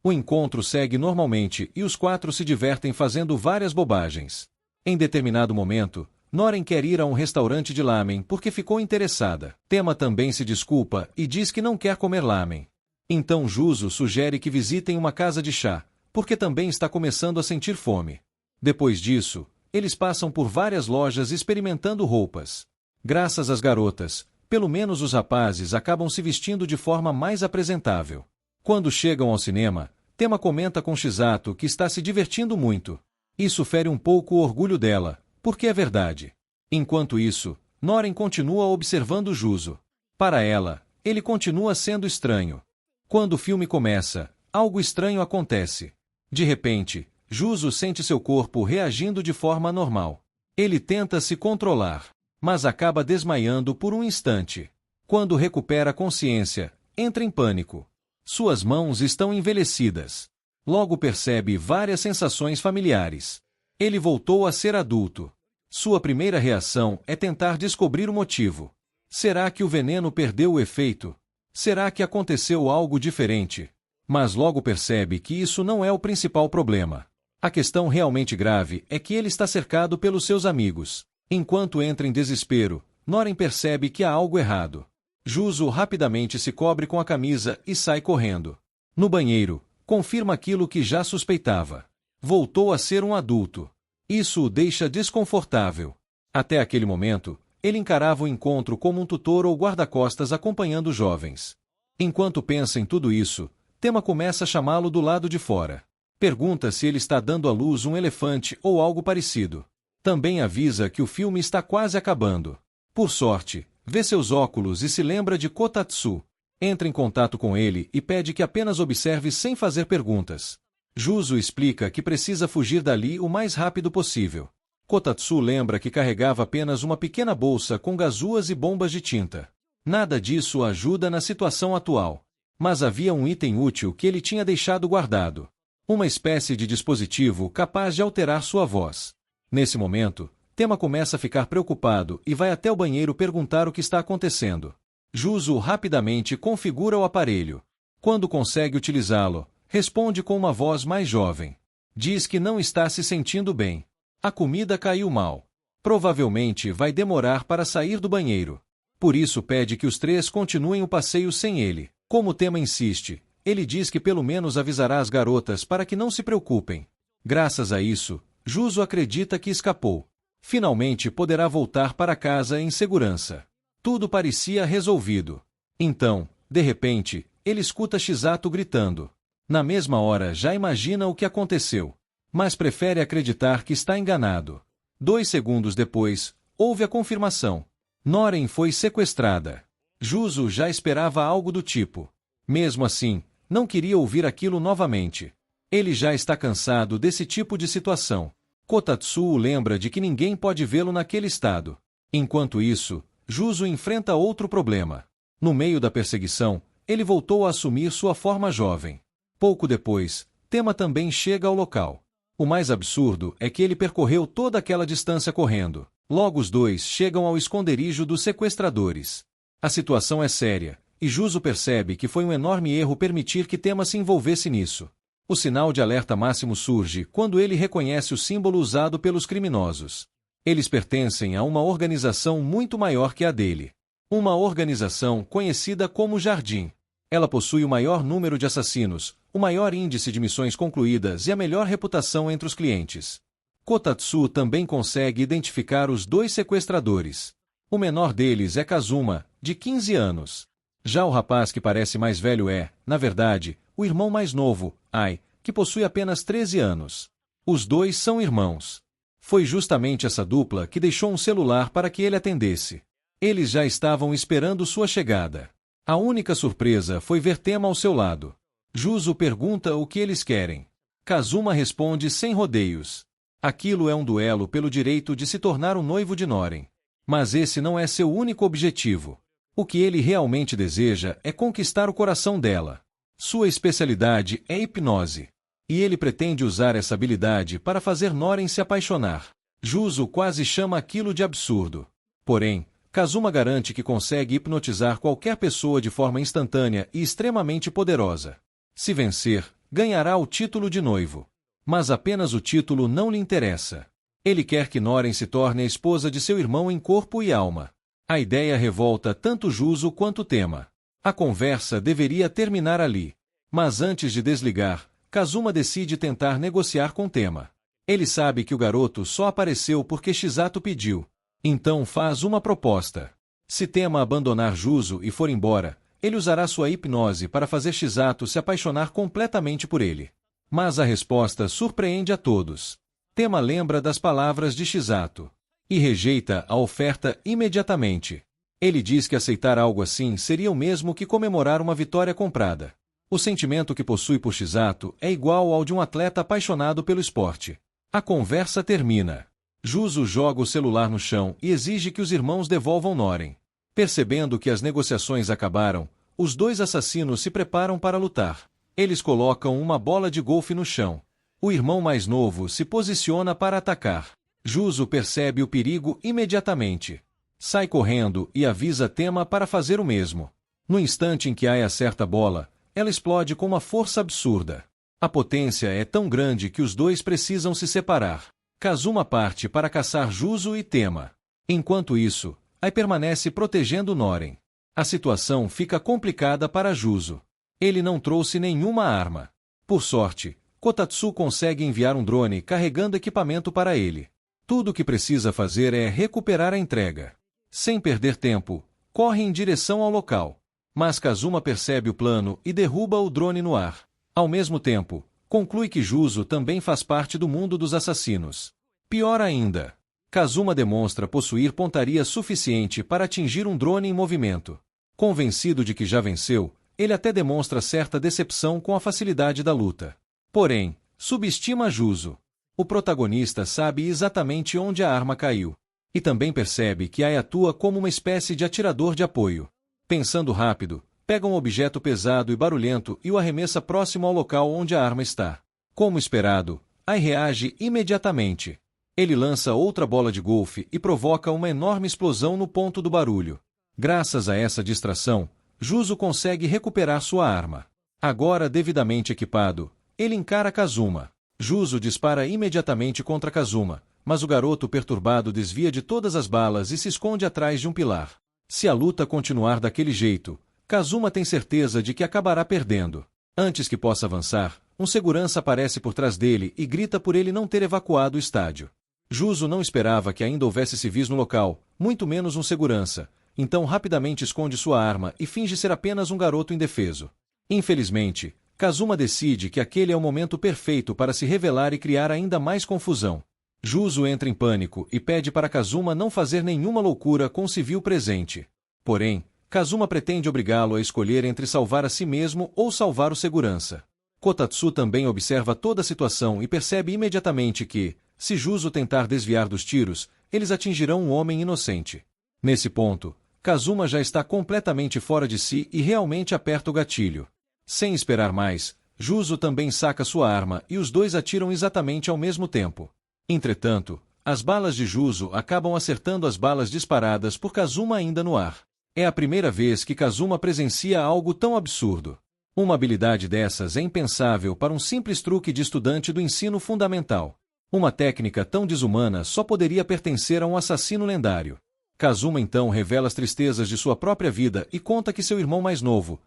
O encontro segue normalmente e os quatro se divertem fazendo várias bobagens. Em determinado momento, Noren quer ir a um restaurante de lamen porque ficou interessada. Tema também se desculpa e diz que não quer comer lamen. Então Juzo sugere que visitem uma casa de chá, porque também está começando a sentir fome. Depois disso, eles passam por várias lojas experimentando roupas. Graças às garotas, pelo menos os rapazes acabam se vestindo de forma mais apresentável. Quando chegam ao cinema, Tema comenta com Shizato que está se divertindo muito. Isso fere um pouco o orgulho dela, porque é verdade. Enquanto isso, Noren continua observando Juzo. Para ela, ele continua sendo estranho. Quando o filme começa, algo estranho acontece. De repente, Juzo sente seu corpo reagindo de forma normal. Ele tenta se controlar, mas acaba desmaiando por um instante. Quando recupera a consciência, entra em pânico. Suas mãos estão envelhecidas. Logo percebe várias sensações familiares. Ele voltou a ser adulto. Sua primeira reação é tentar descobrir o motivo. Será que o veneno perdeu o efeito? Será que aconteceu algo diferente? Mas logo percebe que isso não é o principal problema. A questão realmente grave é que ele está cercado pelos seus amigos. Enquanto entra em desespero, Noren percebe que há algo errado. Juzo rapidamente se cobre com a camisa e sai correndo. No banheiro, Confirma aquilo que já suspeitava. Voltou a ser um adulto. Isso o deixa desconfortável. Até aquele momento, ele encarava o encontro como um tutor ou guarda-costas acompanhando jovens. Enquanto pensa em tudo isso, Tema começa a chamá-lo do lado de fora. Pergunta se ele está dando à luz um elefante ou algo parecido. Também avisa que o filme está quase acabando. Por sorte, vê seus óculos e se lembra de Kotatsu. Entra em contato com ele e pede que apenas observe sem fazer perguntas. Juzo explica que precisa fugir dali o mais rápido possível. Kotatsu lembra que carregava apenas uma pequena bolsa com gazuas e bombas de tinta. Nada disso ajuda na situação atual. Mas havia um item útil que ele tinha deixado guardado. Uma espécie de dispositivo capaz de alterar sua voz. Nesse momento, Tema começa a ficar preocupado e vai até o banheiro perguntar o que está acontecendo. Juzo rapidamente configura o aparelho. Quando consegue utilizá-lo, responde com uma voz mais jovem. Diz que não está se sentindo bem. A comida caiu mal. Provavelmente vai demorar para sair do banheiro. Por isso pede que os três continuem o passeio sem ele. Como Tema insiste, ele diz que pelo menos avisará as garotas para que não se preocupem. Graças a isso, Juzo acredita que escapou. Finalmente poderá voltar para casa em segurança. Tudo parecia resolvido. Então, de repente, ele escuta Shizato gritando. Na mesma hora já imagina o que aconteceu, mas prefere acreditar que está enganado. 2 segundos depois, houve a confirmação. Noren foi sequestrada. Juzo já esperava algo do tipo. Mesmo assim, não queria ouvir aquilo novamente. Ele já está cansado desse tipo de situação. Kotatsu o lembra de que ninguém pode vê-lo naquele estado. Enquanto isso, Juzo enfrenta outro problema. No meio da perseguição, ele voltou a assumir sua forma jovem. Pouco depois, Tema também chega ao local. O mais absurdo é que ele percorreu toda aquela distância correndo. Logo os dois chegam ao esconderijo dos sequestradores. A situação é séria, e Juzo percebe que foi um enorme erro permitir que Tema se envolvesse nisso. O sinal de alerta máximo surge quando ele reconhece o símbolo usado pelos criminosos. Eles pertencem a uma organização muito maior que a dele. Uma organização conhecida como Jardim. Ela possui o maior número de assassinos, o maior índice de missões concluídas e a melhor reputação entre os clientes. Kotatsu também consegue identificar os 2 sequestradores. O menor deles é Kazuma, de 15 anos. Já o rapaz que parece mais velho é, na verdade, o irmão mais novo, Ai, que possui apenas 13 anos. Os 2 são irmãos. Foi justamente essa dupla que deixou um celular para que ele atendesse. Eles já estavam esperando sua chegada. A única surpresa foi ver Tema ao seu lado. Juzo pergunta o que eles querem. Kazuma responde sem rodeios. Aquilo é um duelo pelo direito de se tornar o noivo de Noren. Mas esse não é seu único objetivo. O que ele realmente deseja é conquistar o coração dela. Sua especialidade é hipnose. E ele pretende usar essa habilidade para fazer Noren se apaixonar. Juzo quase chama aquilo de absurdo. Porém, Kazuma garante que consegue hipnotizar qualquer pessoa de forma instantânea e extremamente poderosa. Se vencer, ganhará o título de noivo. Mas apenas o título não lhe interessa. Ele quer que Noren se torne a esposa de seu irmão em corpo e alma. A ideia revolta tanto Juzo quanto Tema. A conversa deveria terminar ali. Mas antes de desligar, Kazuma decide tentar negociar com Tema. Ele sabe que o garoto só apareceu porque Shizato pediu. Então faz uma proposta. Se Tema abandonar Juzo e for embora, ele usará sua hipnose para fazer Shizato se apaixonar completamente por ele. Mas a resposta surpreende a todos. Tema lembra das palavras de Shizato e rejeita a oferta imediatamente. Ele diz que aceitar algo assim seria o mesmo que comemorar uma vitória comprada. O sentimento que possui por Shizato é igual ao de um atleta apaixonado pelo esporte. A conversa termina. Juzo joga o celular no chão e exige que os irmãos devolvam Noren. Percebendo que as negociações acabaram, os 2 assassinos se preparam para lutar. Eles colocam uma bola de golfe no chão. O irmão mais novo se posiciona para atacar. Juzo percebe o perigo imediatamente. Sai correndo e avisa Tema para fazer o mesmo. No instante em que Ai acerta a bola, ela explode com uma força absurda. A potência é tão grande que os 2 precisam se separar. Kazuma parte para caçar Juzo e Tema. Enquanto isso, Ai permanece protegendo Noren. A situação fica complicada para Juzo. Ele não trouxe nenhuma arma. Por sorte, Kotatsu consegue enviar um drone carregando equipamento para ele. Tudo o que precisa fazer é recuperar a entrega. Sem perder tempo, corre em direção ao local. Mas Kazuma percebe o plano e derruba o drone no ar. Ao mesmo tempo, conclui que Juzo também faz parte do mundo dos assassinos. Pior ainda, Kazuma demonstra possuir pontaria suficiente para atingir um drone em movimento. Convencido de que já venceu, ele até demonstra certa decepção com a facilidade da luta. Porém, subestima Juzo. O protagonista sabe exatamente onde a arma caiu. E também percebe que Ai atua como uma espécie de atirador de apoio. Pensando rápido, pega um objeto pesado e barulhento e o arremessa próximo ao local onde a arma está. Como esperado, Ai reage imediatamente. Ele lança outra bola de golfe e provoca uma enorme explosão no ponto do barulho. Graças a essa distração, Juzo consegue recuperar sua arma. Agora devidamente equipado, ele encara Kazuma. Juzo dispara imediatamente contra Kazuma, mas o garoto perturbado desvia de todas as balas e se esconde atrás de um pilar. Se a luta continuar daquele jeito, Kazuma tem certeza de que acabará perdendo. Antes que possa avançar, um segurança aparece por trás dele e grita por ele não ter evacuado o estádio. Juzo não esperava que ainda houvesse civis no local, muito menos um segurança, então rapidamente esconde sua arma e finge ser apenas um garoto indefeso. Infelizmente, Kazuma decide que aquele é o momento perfeito para se revelar e criar ainda mais confusão. Juzo entra em pânico e pede para Kazuma não fazer nenhuma loucura com o civil presente. Porém, Kazuma pretende obrigá-lo a escolher entre salvar a si mesmo ou salvar o segurança. Kotatsu também observa toda a situação e percebe imediatamente que, se Juzo tentar desviar dos tiros, eles atingirão um homem inocente. Nesse ponto, Kazuma já está completamente fora de si e realmente aperta o gatilho. Sem esperar mais, Juzo também saca sua arma e os dois atiram exatamente ao mesmo tempo. Entretanto, as balas de Juzo acabam acertando as balas disparadas por Kazuma ainda no ar. É a primeira vez que Kazuma presencia algo tão absurdo. Uma habilidade dessas é impensável para um simples truque de estudante do ensino fundamental. Uma técnica tão desumana só poderia pertencer a um assassino lendário. Kazuma então revela as tristezas de sua própria vida e conta que seu irmão mais novo,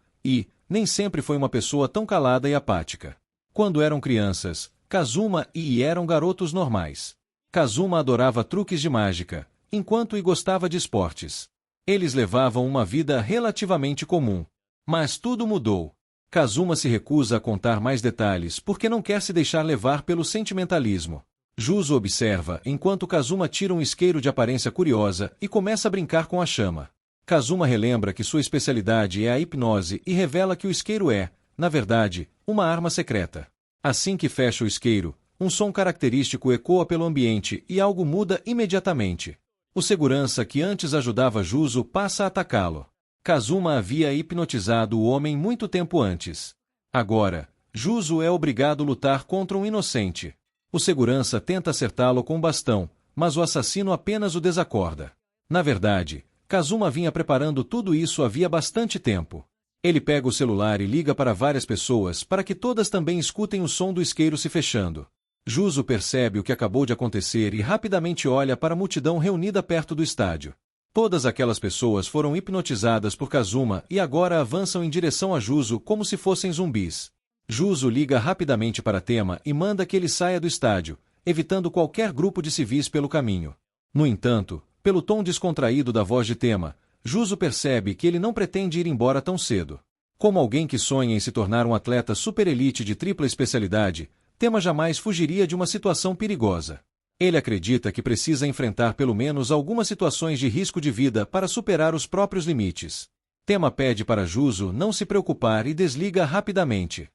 nem sempre foi uma pessoa tão calada e apática. Quando eram crianças, Kazuma e I eram garotos normais. Kazuma adorava truques de mágica, enquanto I gostava de esportes. Eles levavam uma vida relativamente comum. Mas tudo mudou. Kazuma se recusa a contar mais detalhes porque não quer se deixar levar pelo sentimentalismo. Juzo observa enquanto Kazuma tira um isqueiro de aparência curiosa e começa a brincar com a chama. Kazuma relembra que sua especialidade é a hipnose e revela que o isqueiro é, na verdade, uma arma secreta. Assim que fecha o isqueiro, um som característico ecoa pelo ambiente e algo muda imediatamente. O segurança que antes ajudava Juzo passa a atacá-lo. Kazuma havia hipnotizado o homem muito tempo antes. Agora, Juzo é obrigado a lutar contra um inocente. O segurança tenta acertá-lo com um bastão, mas o assassino apenas o desacorda. Na verdade, Kazuma vinha preparando tudo isso havia bastante tempo. Ele pega o celular e liga para várias pessoas para que todas também escutem o som do isqueiro se fechando. Juzo percebe o que acabou de acontecer e rapidamente olha para a multidão reunida perto do estádio. Todas aquelas pessoas foram hipnotizadas por Kazuma e agora avançam em direção a Juzo como se fossem zumbis. Juzo liga rapidamente para Tema e manda que ele saia do estádio, evitando qualquer grupo de civis pelo caminho. No entanto, pelo tom descontraído da voz de Tema, Juzo percebe que ele não pretende ir embora tão cedo. Como alguém que sonha em se tornar um atleta super-elite de tripla especialidade, Tema jamais fugiria de uma situação perigosa. Ele acredita que precisa enfrentar pelo menos algumas situações de risco de vida para superar os próprios limites. Tema pede para Juzo não se preocupar e desliga rapidamente.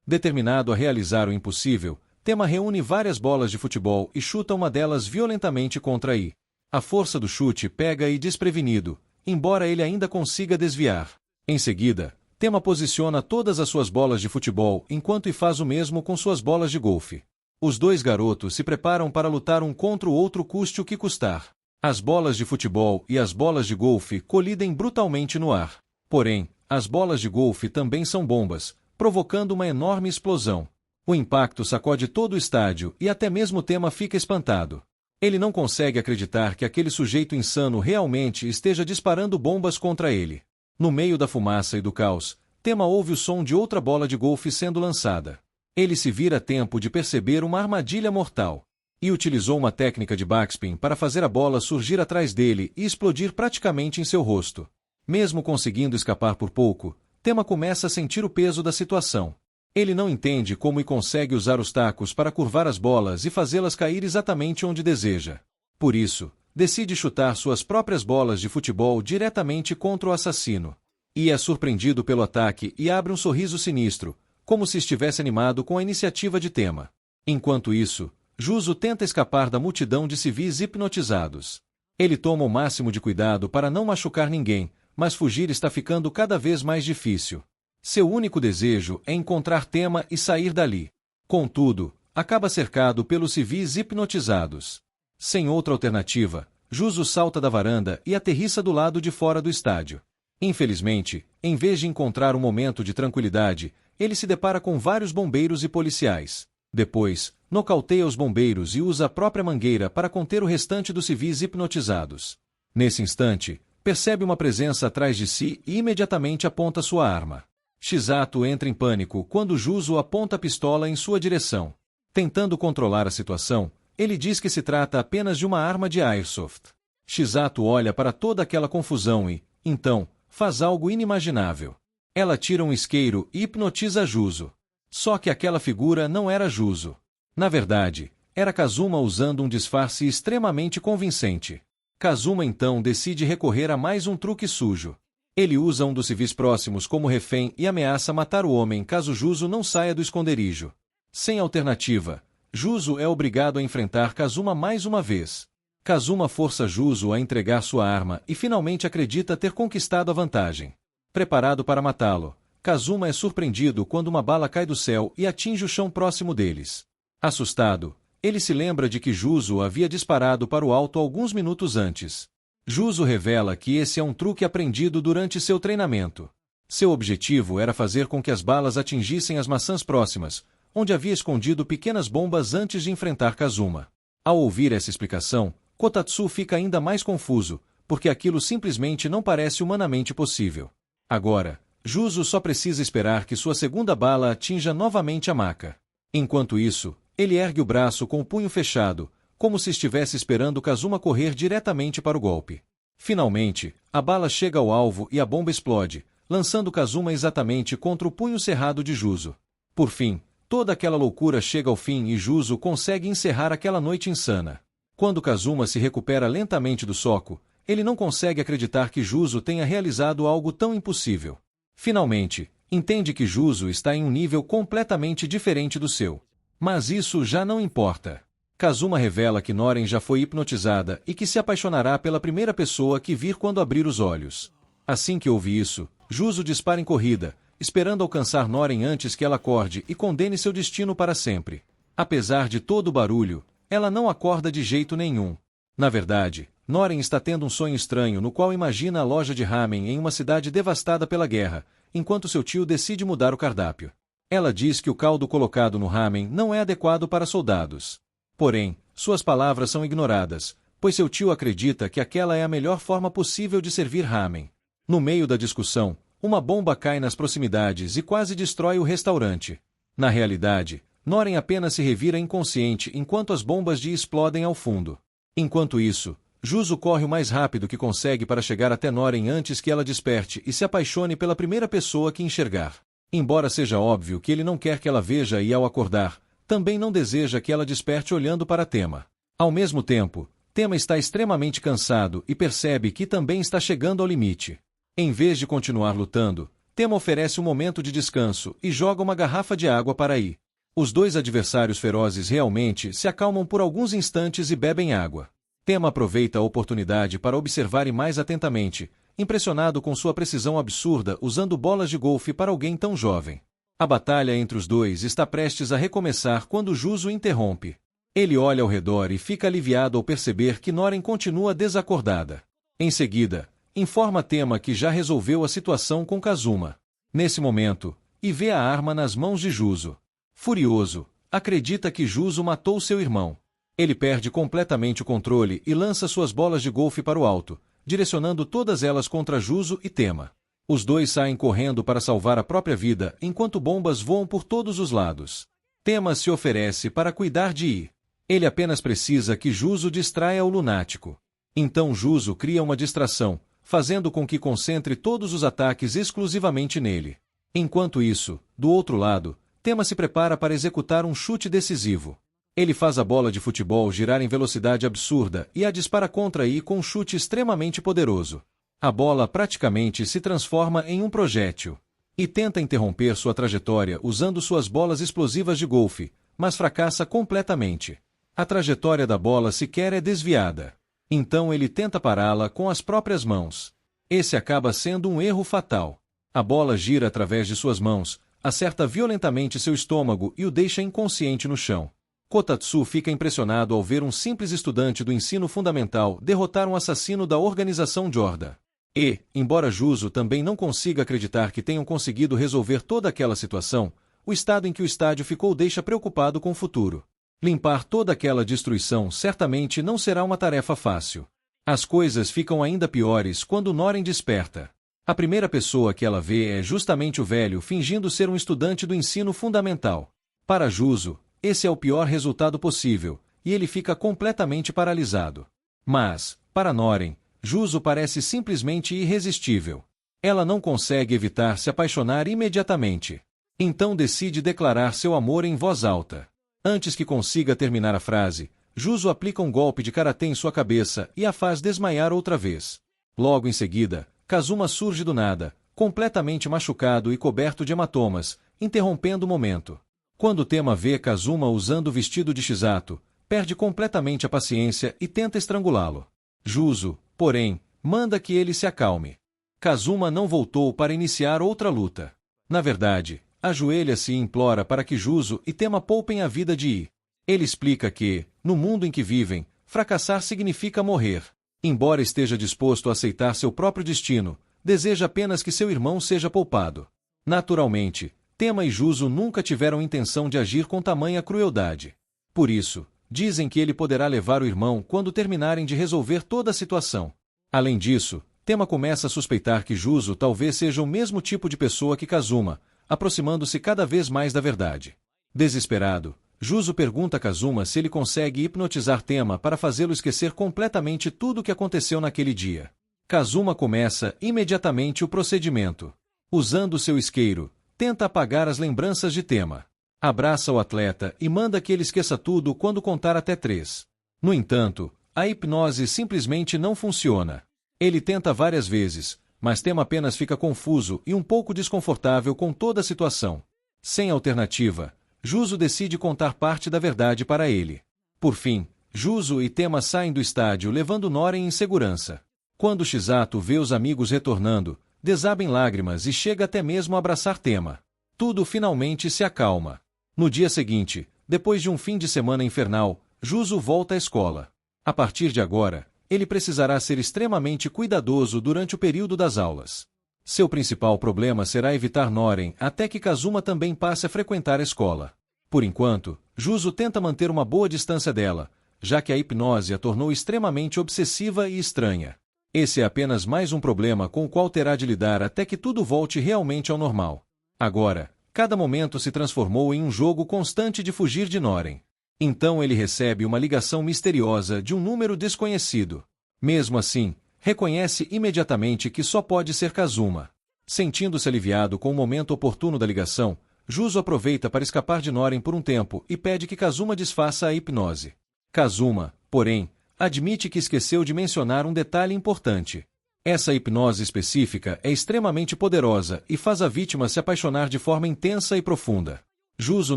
Determinado a realizar o impossível, Tema reúne várias bolas de futebol e chuta uma delas violentamente contra I. A força do chute pega I desprevenido, embora ele ainda consiga desviar. Em seguida, Tema posiciona todas as suas bolas de futebol enquanto I faz o mesmo com suas bolas de golfe. Os dois garotos se preparam para lutar um contra o outro custe o que custar. As bolas de futebol e as bolas de golfe colidem brutalmente no ar. Porém, as bolas de golfe também são bombas, provocando uma enorme explosão. O impacto sacode todo o estádio e até mesmo Tema fica espantado. Ele não consegue acreditar que aquele sujeito insano realmente esteja disparando bombas contra ele. No meio da fumaça e do caos, Tema ouve o som de outra bola de golfe sendo lançada. Ele se vira a tempo de perceber uma armadilha mortal. E utilizou uma técnica de backspin para fazer a bola surgir atrás dele e explodir praticamente em seu rosto. Mesmo conseguindo escapar por pouco, Tema começa a sentir o peso da situação. Ele não entende como e consegue usar os tacos para curvar as bolas e fazê-las cair exatamente onde deseja. Por isso, decide chutar suas próprias bolas de futebol diretamente contra o assassino. E é surpreendido pelo ataque e abre um sorriso sinistro, como se estivesse animado com a iniciativa de Tema. Enquanto isso, Juzo tenta escapar da multidão de civis hipnotizados. Ele toma o máximo de cuidado para não machucar ninguém, mas fugir está ficando cada vez mais difícil. Seu único desejo é encontrar Tema e sair dali. Contudo, acaba cercado pelos civis hipnotizados. Sem outra alternativa, Juzo salta da varanda e aterrissa do lado de fora do estádio. Infelizmente, em vez de encontrar um momento de tranquilidade, ele se depara com vários bombeiros e policiais. Depois, nocauteia os bombeiros e usa a própria mangueira para conter o restante dos civis hipnotizados. Nesse instante, percebe uma presença atrás de si e imediatamente aponta sua arma. Shizato entra em pânico quando Juzo aponta a pistola em sua direção. Tentando controlar a situação, ele diz que se trata apenas de uma arma de airsoft. Shizato olha para toda aquela confusão e, então, faz algo inimaginável. Ela tira um isqueiro e hipnotiza Juzo. Só que aquela figura não era Juzo. Na verdade, era Kazuma usando um disfarce extremamente convincente. Kazuma então decide recorrer a mais um truque sujo. Ele usa um dos civis próximos como refém e ameaça matar o homem caso Juzo não saia do esconderijo. Sem alternativa, Juzo é obrigado a enfrentar Kazuma mais uma vez. Kazuma força Juzo a entregar sua arma e finalmente acredita ter conquistado a vantagem. Preparado para matá-lo, Kazuma é surpreendido quando uma bala cai do céu e atinge o chão próximo deles. Assustado, ele se lembra de que Juzo havia disparado para o alto alguns minutos antes. Juzo revela que esse é um truque aprendido durante seu treinamento. Seu objetivo era fazer com que as balas atingissem as maçãs próximas, onde havia escondido pequenas bombas antes de enfrentar Kazuma. Ao ouvir essa explicação, Kotatsu fica ainda mais confuso, porque aquilo simplesmente não parece humanamente possível. Agora, Juzo só precisa esperar que sua segunda bala atinja novamente a maca. Enquanto isso, ele ergue o braço com o punho fechado, como se estivesse esperando Kazuma correr diretamente para o golpe. Finalmente, a bala chega ao alvo e a bomba explode, lançando Kazuma exatamente contra o punho cerrado de Juzo. Por fim, toda aquela loucura chega ao fim e Juzo consegue encerrar aquela noite insana. Quando Kazuma se recupera lentamente do soco, ele não consegue acreditar que Juzo tenha realizado algo tão impossível. Finalmente, entende que Juzo está em um nível completamente diferente do seu. Mas isso já não importa. Kazuma revela que Noren já foi hipnotizada e que se apaixonará pela primeira pessoa que vir quando abrir os olhos. Assim que ouve isso, Juzo dispara em corrida, esperando alcançar Noren antes que ela acorde e condene seu destino para sempre. Apesar de todo o barulho, ela não acorda de jeito nenhum. Na verdade, Noren está tendo um sonho estranho no qual imagina a loja de ramen em uma cidade devastada pela guerra, enquanto seu tio decide mudar o cardápio. Ela diz que o caldo colocado no ramen não é adequado para soldados. Porém, suas palavras são ignoradas, pois seu tio acredita que aquela é a melhor forma possível de servir ramen. No meio da discussão, uma bomba cai nas proximidades e quase destrói o restaurante. Na realidade, Noren apenas se revira inconsciente enquanto as bombas de explodem ao fundo. Enquanto isso, Juzo corre o mais rápido que consegue para chegar até Noren antes que ela desperte e se apaixone pela primeira pessoa que enxergar. Embora seja óbvio que ele não quer que ela veja e ao acordar, também não deseja que ela desperte olhando para Tema. Ao mesmo tempo, Tema está extremamente cansado e percebe que também está chegando ao limite. Em vez de continuar lutando, Tema oferece um momento de descanso e joga uma garrafa de água para Ai. Os dois adversários ferozes realmente se acalmam por alguns instantes e bebem água. Tema aproveita a oportunidade para observar mais atentamente, impressionado com sua precisão absurda usando bolas de golfe para alguém tão jovem. A batalha entre os dois está prestes a recomeçar quando Juzo interrompe. Ele olha ao redor e fica aliviado ao perceber que Noren continua desacordada. Em seguida, informa Tema que já resolveu a situação com Kazuma. Nesse momento, e vê a arma nas mãos de Juzo. Furioso, acredita que Juzo matou seu irmão. Ele perde completamente o controle e lança suas bolas de golfe para o alto, direcionando todas elas contra Juzo e Tema. Os dois saem correndo para salvar a própria vida enquanto bombas voam por todos os lados. Tema se oferece para cuidar de I. Ele apenas precisa que Juzo distraia o lunático. Então Juzo cria uma distração, fazendo com que concentre todos os ataques exclusivamente nele. Enquanto isso, do outro lado, Tema se prepara para executar um chute decisivo. Ele faz a bola de futebol girar em velocidade absurda e a dispara contra I com um chute extremamente poderoso. A bola praticamente se transforma em um projétil. E tenta interromper sua trajetória usando suas bolas explosivas de golfe, mas fracassa completamente. A trajetória da bola sequer é desviada. Então ele tenta pará-la com as próprias mãos. Esse acaba sendo um erro fatal. A bola gira através de suas mãos, acerta violentamente seu estômago e o deixa inconsciente no chão. Kotatsu fica impressionado ao ver um simples estudante do ensino fundamental derrotar um assassino da organização Jordan. E, embora Juzo também não consiga acreditar que tenham conseguido resolver toda aquela situação, o estado em que o estádio ficou o deixa preocupado com o futuro. Limpar toda aquela destruição certamente não será uma tarefa fácil. As coisas ficam ainda piores quando Noren desperta. A primeira pessoa que ela vê é justamente o velho fingindo ser um estudante do ensino fundamental. Para Juzo, esse é o pior resultado possível, e ele fica completamente paralisado. Mas, para Noren, Juzo parece simplesmente irresistível. Ela não consegue evitar se apaixonar imediatamente. Então decide declarar seu amor em voz alta. Antes que consiga terminar a frase, Juzo aplica um golpe de karatê em sua cabeça e a faz desmaiar outra vez. Logo em seguida, Kazuma surge do nada, completamente machucado e coberto de hematomas, interrompendo o momento. Quando Tema vê Kazuma usando o vestido de Shizato, perde completamente a paciência e tenta estrangulá-lo. Juzo, porém, manda que ele se acalme. Kazuma não voltou para iniciar outra luta. Na verdade, ajoelha-se e implora para que Juzo e Tema poupem a vida de I. Ele explica que, no mundo em que vivem, fracassar significa morrer. Embora esteja disposto a aceitar seu próprio destino, deseja apenas que seu irmão seja poupado. Naturalmente, Tema e Juzo nunca tiveram intenção de agir com tamanha crueldade. Por isso, dizem que ele poderá levar o irmão quando terminarem de resolver toda a situação. Além disso, Tema começa a suspeitar que Juzo talvez seja o mesmo tipo de pessoa que Kazuma, aproximando-se cada vez mais da verdade. Desesperado, Juzo pergunta a Kazuma se ele consegue hipnotizar Tema para fazê-lo esquecer completamente tudo o que aconteceu naquele dia. Kazuma começa imediatamente o procedimento. Usando seu isqueiro, tenta apagar as lembranças de Tema. Abraça o atleta e manda que ele esqueça tudo quando contar até 3. No entanto, a hipnose simplesmente não funciona. Ele tenta várias vezes, mas Tema apenas fica confuso e um pouco desconfortável com toda a situação. Sem alternativa, Juzo decide contar parte da verdade para ele. Por fim, Juzo e Tema saem do estádio levando Noren em segurança. Quando Shizato vê os amigos retornando, desaba em lágrimas e chega até mesmo a abraçar Tema. Tudo finalmente se acalma. No dia seguinte, depois de um fim de semana infernal, Juzo volta à escola. A partir de agora, ele precisará ser extremamente cuidadoso durante o período das aulas. Seu principal problema será evitar Noren até que Kazuma também passe a frequentar a escola. Por enquanto, Juzo tenta manter uma boa distância dela, já que a hipnose a tornou extremamente obsessiva e estranha. Esse é apenas mais um problema com o qual terá de lidar até que tudo volte realmente ao normal. Agora, cada momento se transformou em um jogo constante de fugir de Noren. Então ele recebe uma ligação misteriosa de um número desconhecido. Mesmo assim, reconhece imediatamente que só pode ser Kazuma. Sentindo-se aliviado com o momento oportuno da ligação, Juzo aproveita para escapar de Noren por um tempo e pede que Kazuma desfaça a hipnose. Kazuma, porém, admite que esqueceu de mencionar um detalhe importante. Essa hipnose específica é extremamente poderosa e faz a vítima se apaixonar de forma intensa e profunda. Juzo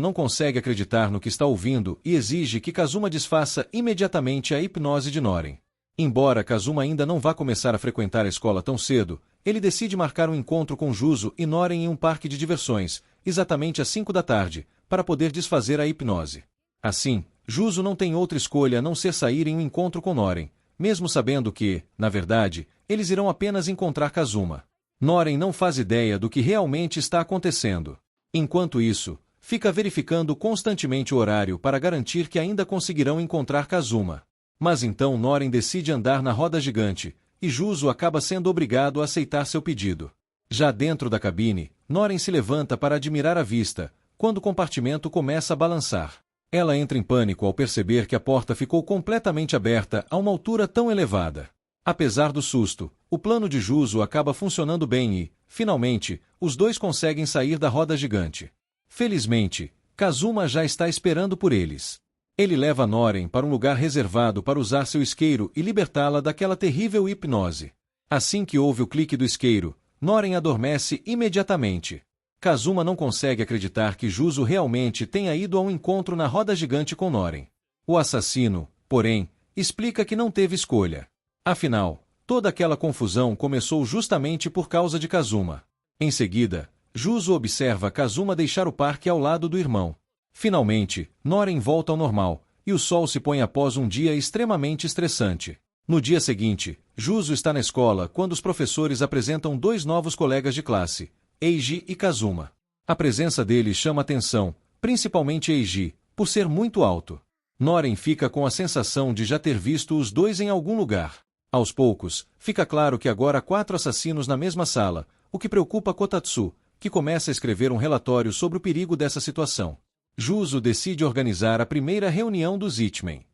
não consegue acreditar no que está ouvindo e exige que Kazuma desfaça imediatamente a hipnose de Noren. Embora Kazuma ainda não vá começar a frequentar a escola tão cedo, ele decide marcar um encontro com Juzo e Noren em um parque de diversões, exatamente às 5 da tarde, para poder desfazer a hipnose. Assim, Juzo não tem outra escolha a não ser sair em um encontro com Noren, mesmo sabendo que, na verdade, eles irão apenas encontrar Kazuma. Noren não faz ideia do que realmente está acontecendo. Enquanto isso, fica verificando constantemente o horário para garantir que ainda conseguirão encontrar Kazuma. Mas então Noren decide andar na roda gigante, e Juzo acaba sendo obrigado a aceitar seu pedido. Já dentro da cabine, Noren se levanta para admirar a vista, quando o compartimento começa a balançar. Ela entra em pânico ao perceber que a porta ficou completamente aberta a uma altura tão elevada. Apesar do susto, o plano de Juzo acaba funcionando bem e, finalmente, os dois conseguem sair da roda gigante. Felizmente, Kazuma já está esperando por eles. Ele leva Noren para um lugar reservado para usar seu isqueiro e libertá-la daquela terrível hipnose. Assim que ouve o clique do isqueiro, Noren adormece imediatamente. Kazuma não consegue acreditar que Juzo realmente tenha ido a um encontro na roda gigante com Noren. O assassino, porém, explica que não teve escolha. Afinal, toda aquela confusão começou justamente por causa de Kazuma. Em seguida, Juzo observa Kazuma deixar o parque ao lado do irmão. Finalmente, Noren volta ao normal, e o sol se põe após um dia extremamente estressante. No dia seguinte, Juzo está na escola quando os professores apresentam dois novos colegas de classe, Eiji e Kazuma. A presença deles chama atenção, principalmente Eiji, por ser muito alto. Noren fica com a sensação de já ter visto os dois em algum lugar. Aos poucos, fica claro que agora há 4 assassinos na mesma sala, o que preocupa Kotatsu, que começa a escrever um relatório sobre o perigo dessa situação. Juzo decide organizar a primeira reunião dos Hitmen.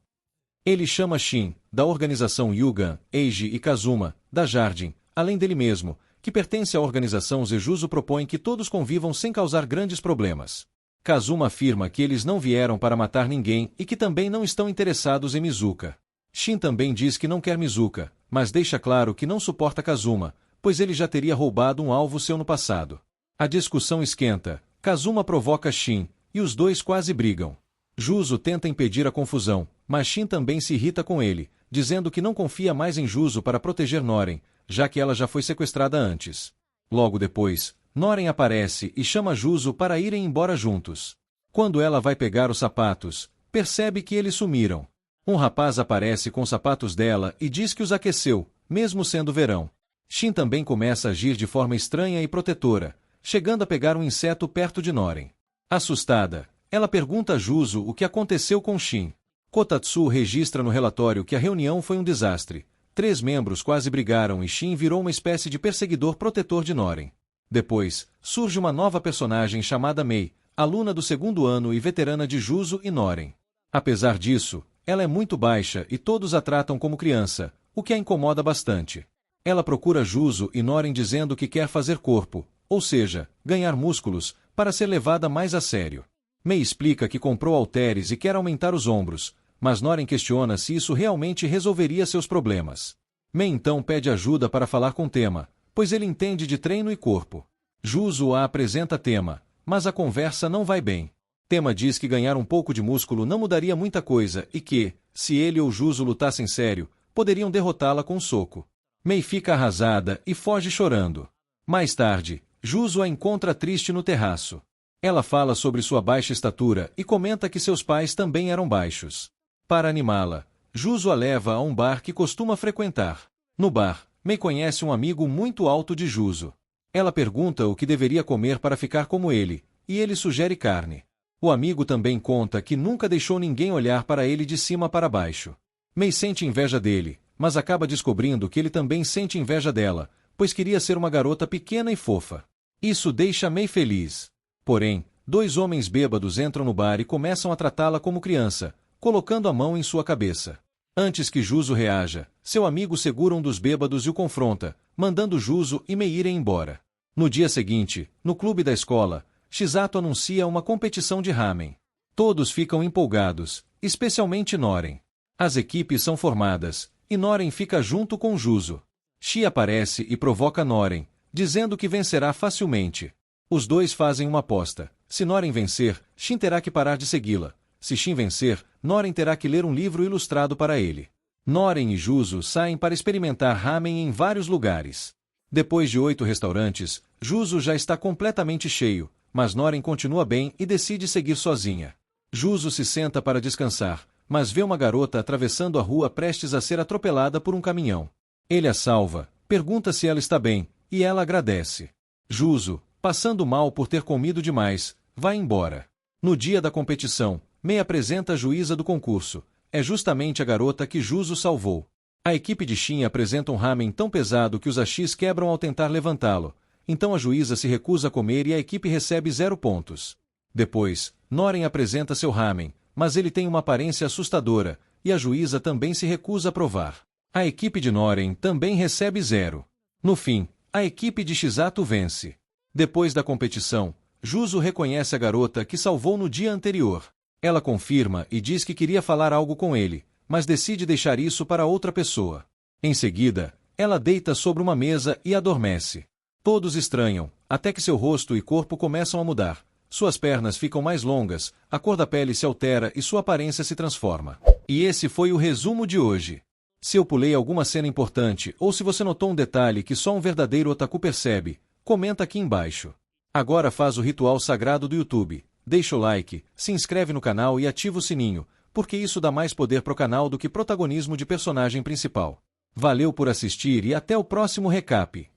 Ele chama Shin, da organização Yugan, Eiji e Kazuma, da Jardim, além dele mesmo, que pertence à organização Zejuzo, propõe que todos convivam sem causar grandes problemas. Kazuma afirma que eles não vieram para matar ninguém e que também não estão interessados em Mizuka. Shin também diz que não quer Mizuka, mas deixa claro que não suporta Kazuma, pois ele já teria roubado um alvo seu no passado. A discussão esquenta, Kazuma provoca Shin, e os dois quase brigam. Juzo tenta impedir a confusão, mas Shin também se irrita com ele, dizendo que não confia mais em Juzo para proteger Noren, já que ela já foi sequestrada antes. Logo depois, Noren aparece e chama Juzo para irem embora juntos. Quando ela vai pegar os sapatos, percebe que eles sumiram. Um rapaz aparece com os sapatos dela e diz que os aqueceu, mesmo sendo verão. Shin também começa a agir de forma estranha e protetora, chegando a pegar um inseto perto de Noren. Assustada, ela pergunta a Juzo o que aconteceu com Shin. Kotatsu registra no relatório que a reunião foi um desastre. 3 membros quase brigaram e Shin virou uma espécie de perseguidor protetor de Noren. Depois, surge uma nova personagem chamada Mei, aluna do 2º ano e veterana de Juzo e Noren. Apesar disso, ela é muito baixa e todos a tratam como criança, o que a incomoda bastante. Ela procura Juzo e Noren dizendo que quer fazer corpo, ou seja, ganhar músculos, para ser levada mais a sério. Mei explica que comprou halteres e quer aumentar os ombros, mas Noren questiona se isso realmente resolveria seus problemas. Mei então pede ajuda para falar com Tema, pois ele entende de treino e corpo. Juzo a apresenta Tema, mas a conversa não vai bem. Tema diz que ganhar um pouco de músculo não mudaria muita coisa e que, se ele ou Juzo lutassem sério, poderiam derrotá-la com um soco. Mei fica arrasada e foge chorando. Mais tarde, Juzo a encontra triste no terraço. Ela fala sobre sua baixa estatura e comenta que seus pais também eram baixos. Para animá-la, Juzo a leva a um bar que costuma frequentar. No bar, Mei conhece um amigo muito alto de Juzo. Ela pergunta o que deveria comer para ficar como ele, e ele sugere carne. O amigo também conta que nunca deixou ninguém olhar para ele de cima para baixo. Mei sente inveja dele, mas acaba descobrindo que ele também sente inveja dela, pois queria ser uma garota pequena e fofa. Isso deixa Mei feliz. Porém, 2 homens bêbados entram no bar e começam a tratá-la como criança, colocando a mão em sua cabeça. Antes que Juzo reaja, seu amigo segura um dos bêbados e o confronta, mandando Juzo e Mei irem embora. No dia seguinte, no clube da escola, Shizato anuncia uma competição de ramen. Todos ficam empolgados, especialmente Noren. As equipes são formadas, e Noren fica junto com Juzo. Shi aparece e provoca Noren, dizendo que vencerá facilmente. Os dois fazem uma aposta. Se Noren vencer, Shin terá que parar de segui-la. Se Shin vencer, Noren terá que ler um livro ilustrado para ele. Noren e Juzo saem para experimentar ramen em vários lugares. Depois de 8 restaurantes, Juzo já está completamente cheio, mas Noren continua bem e decide seguir sozinha. Juzo se senta para descansar, mas vê uma garota atravessando a rua prestes a ser atropelada por um caminhão. Ele a salva, pergunta se ela está bem, e ela agradece. Juzo, passando mal por ter comido demais, vai embora. No dia da competição, Mei apresenta a juíza do concurso. É justamente a garota que Juzo salvou. A equipe de Shin apresenta um ramen tão pesado que os Ashis quebram ao tentar levantá-lo. Então a juíza se recusa a comer e a equipe recebe 0 pontos. Depois, Noren apresenta seu ramen, mas ele tem uma aparência assustadora, e a juíza também se recusa a provar. A equipe de Noren também recebe 0. No fim, a equipe de Chisato vence. Depois da competição, Juzo reconhece a garota que salvou no dia anterior. Ela confirma e diz que queria falar algo com ele, mas decide deixar isso para outra pessoa. Em seguida, ela deita sobre uma mesa e adormece. Todos estranham, até que seu rosto e corpo começam a mudar. Suas pernas ficam mais longas, a cor da pele se altera e sua aparência se transforma. E esse foi o resumo de hoje. Se eu pulei alguma cena importante ou se você notou um detalhe que só um verdadeiro otaku percebe, comenta aqui embaixo. Agora faz o ritual sagrado do YouTube. Deixa o like, se inscreve no canal e ativa o sininho, porque isso dá mais poder pro canal do que protagonismo de personagem principal. Valeu por assistir e até o próximo recap.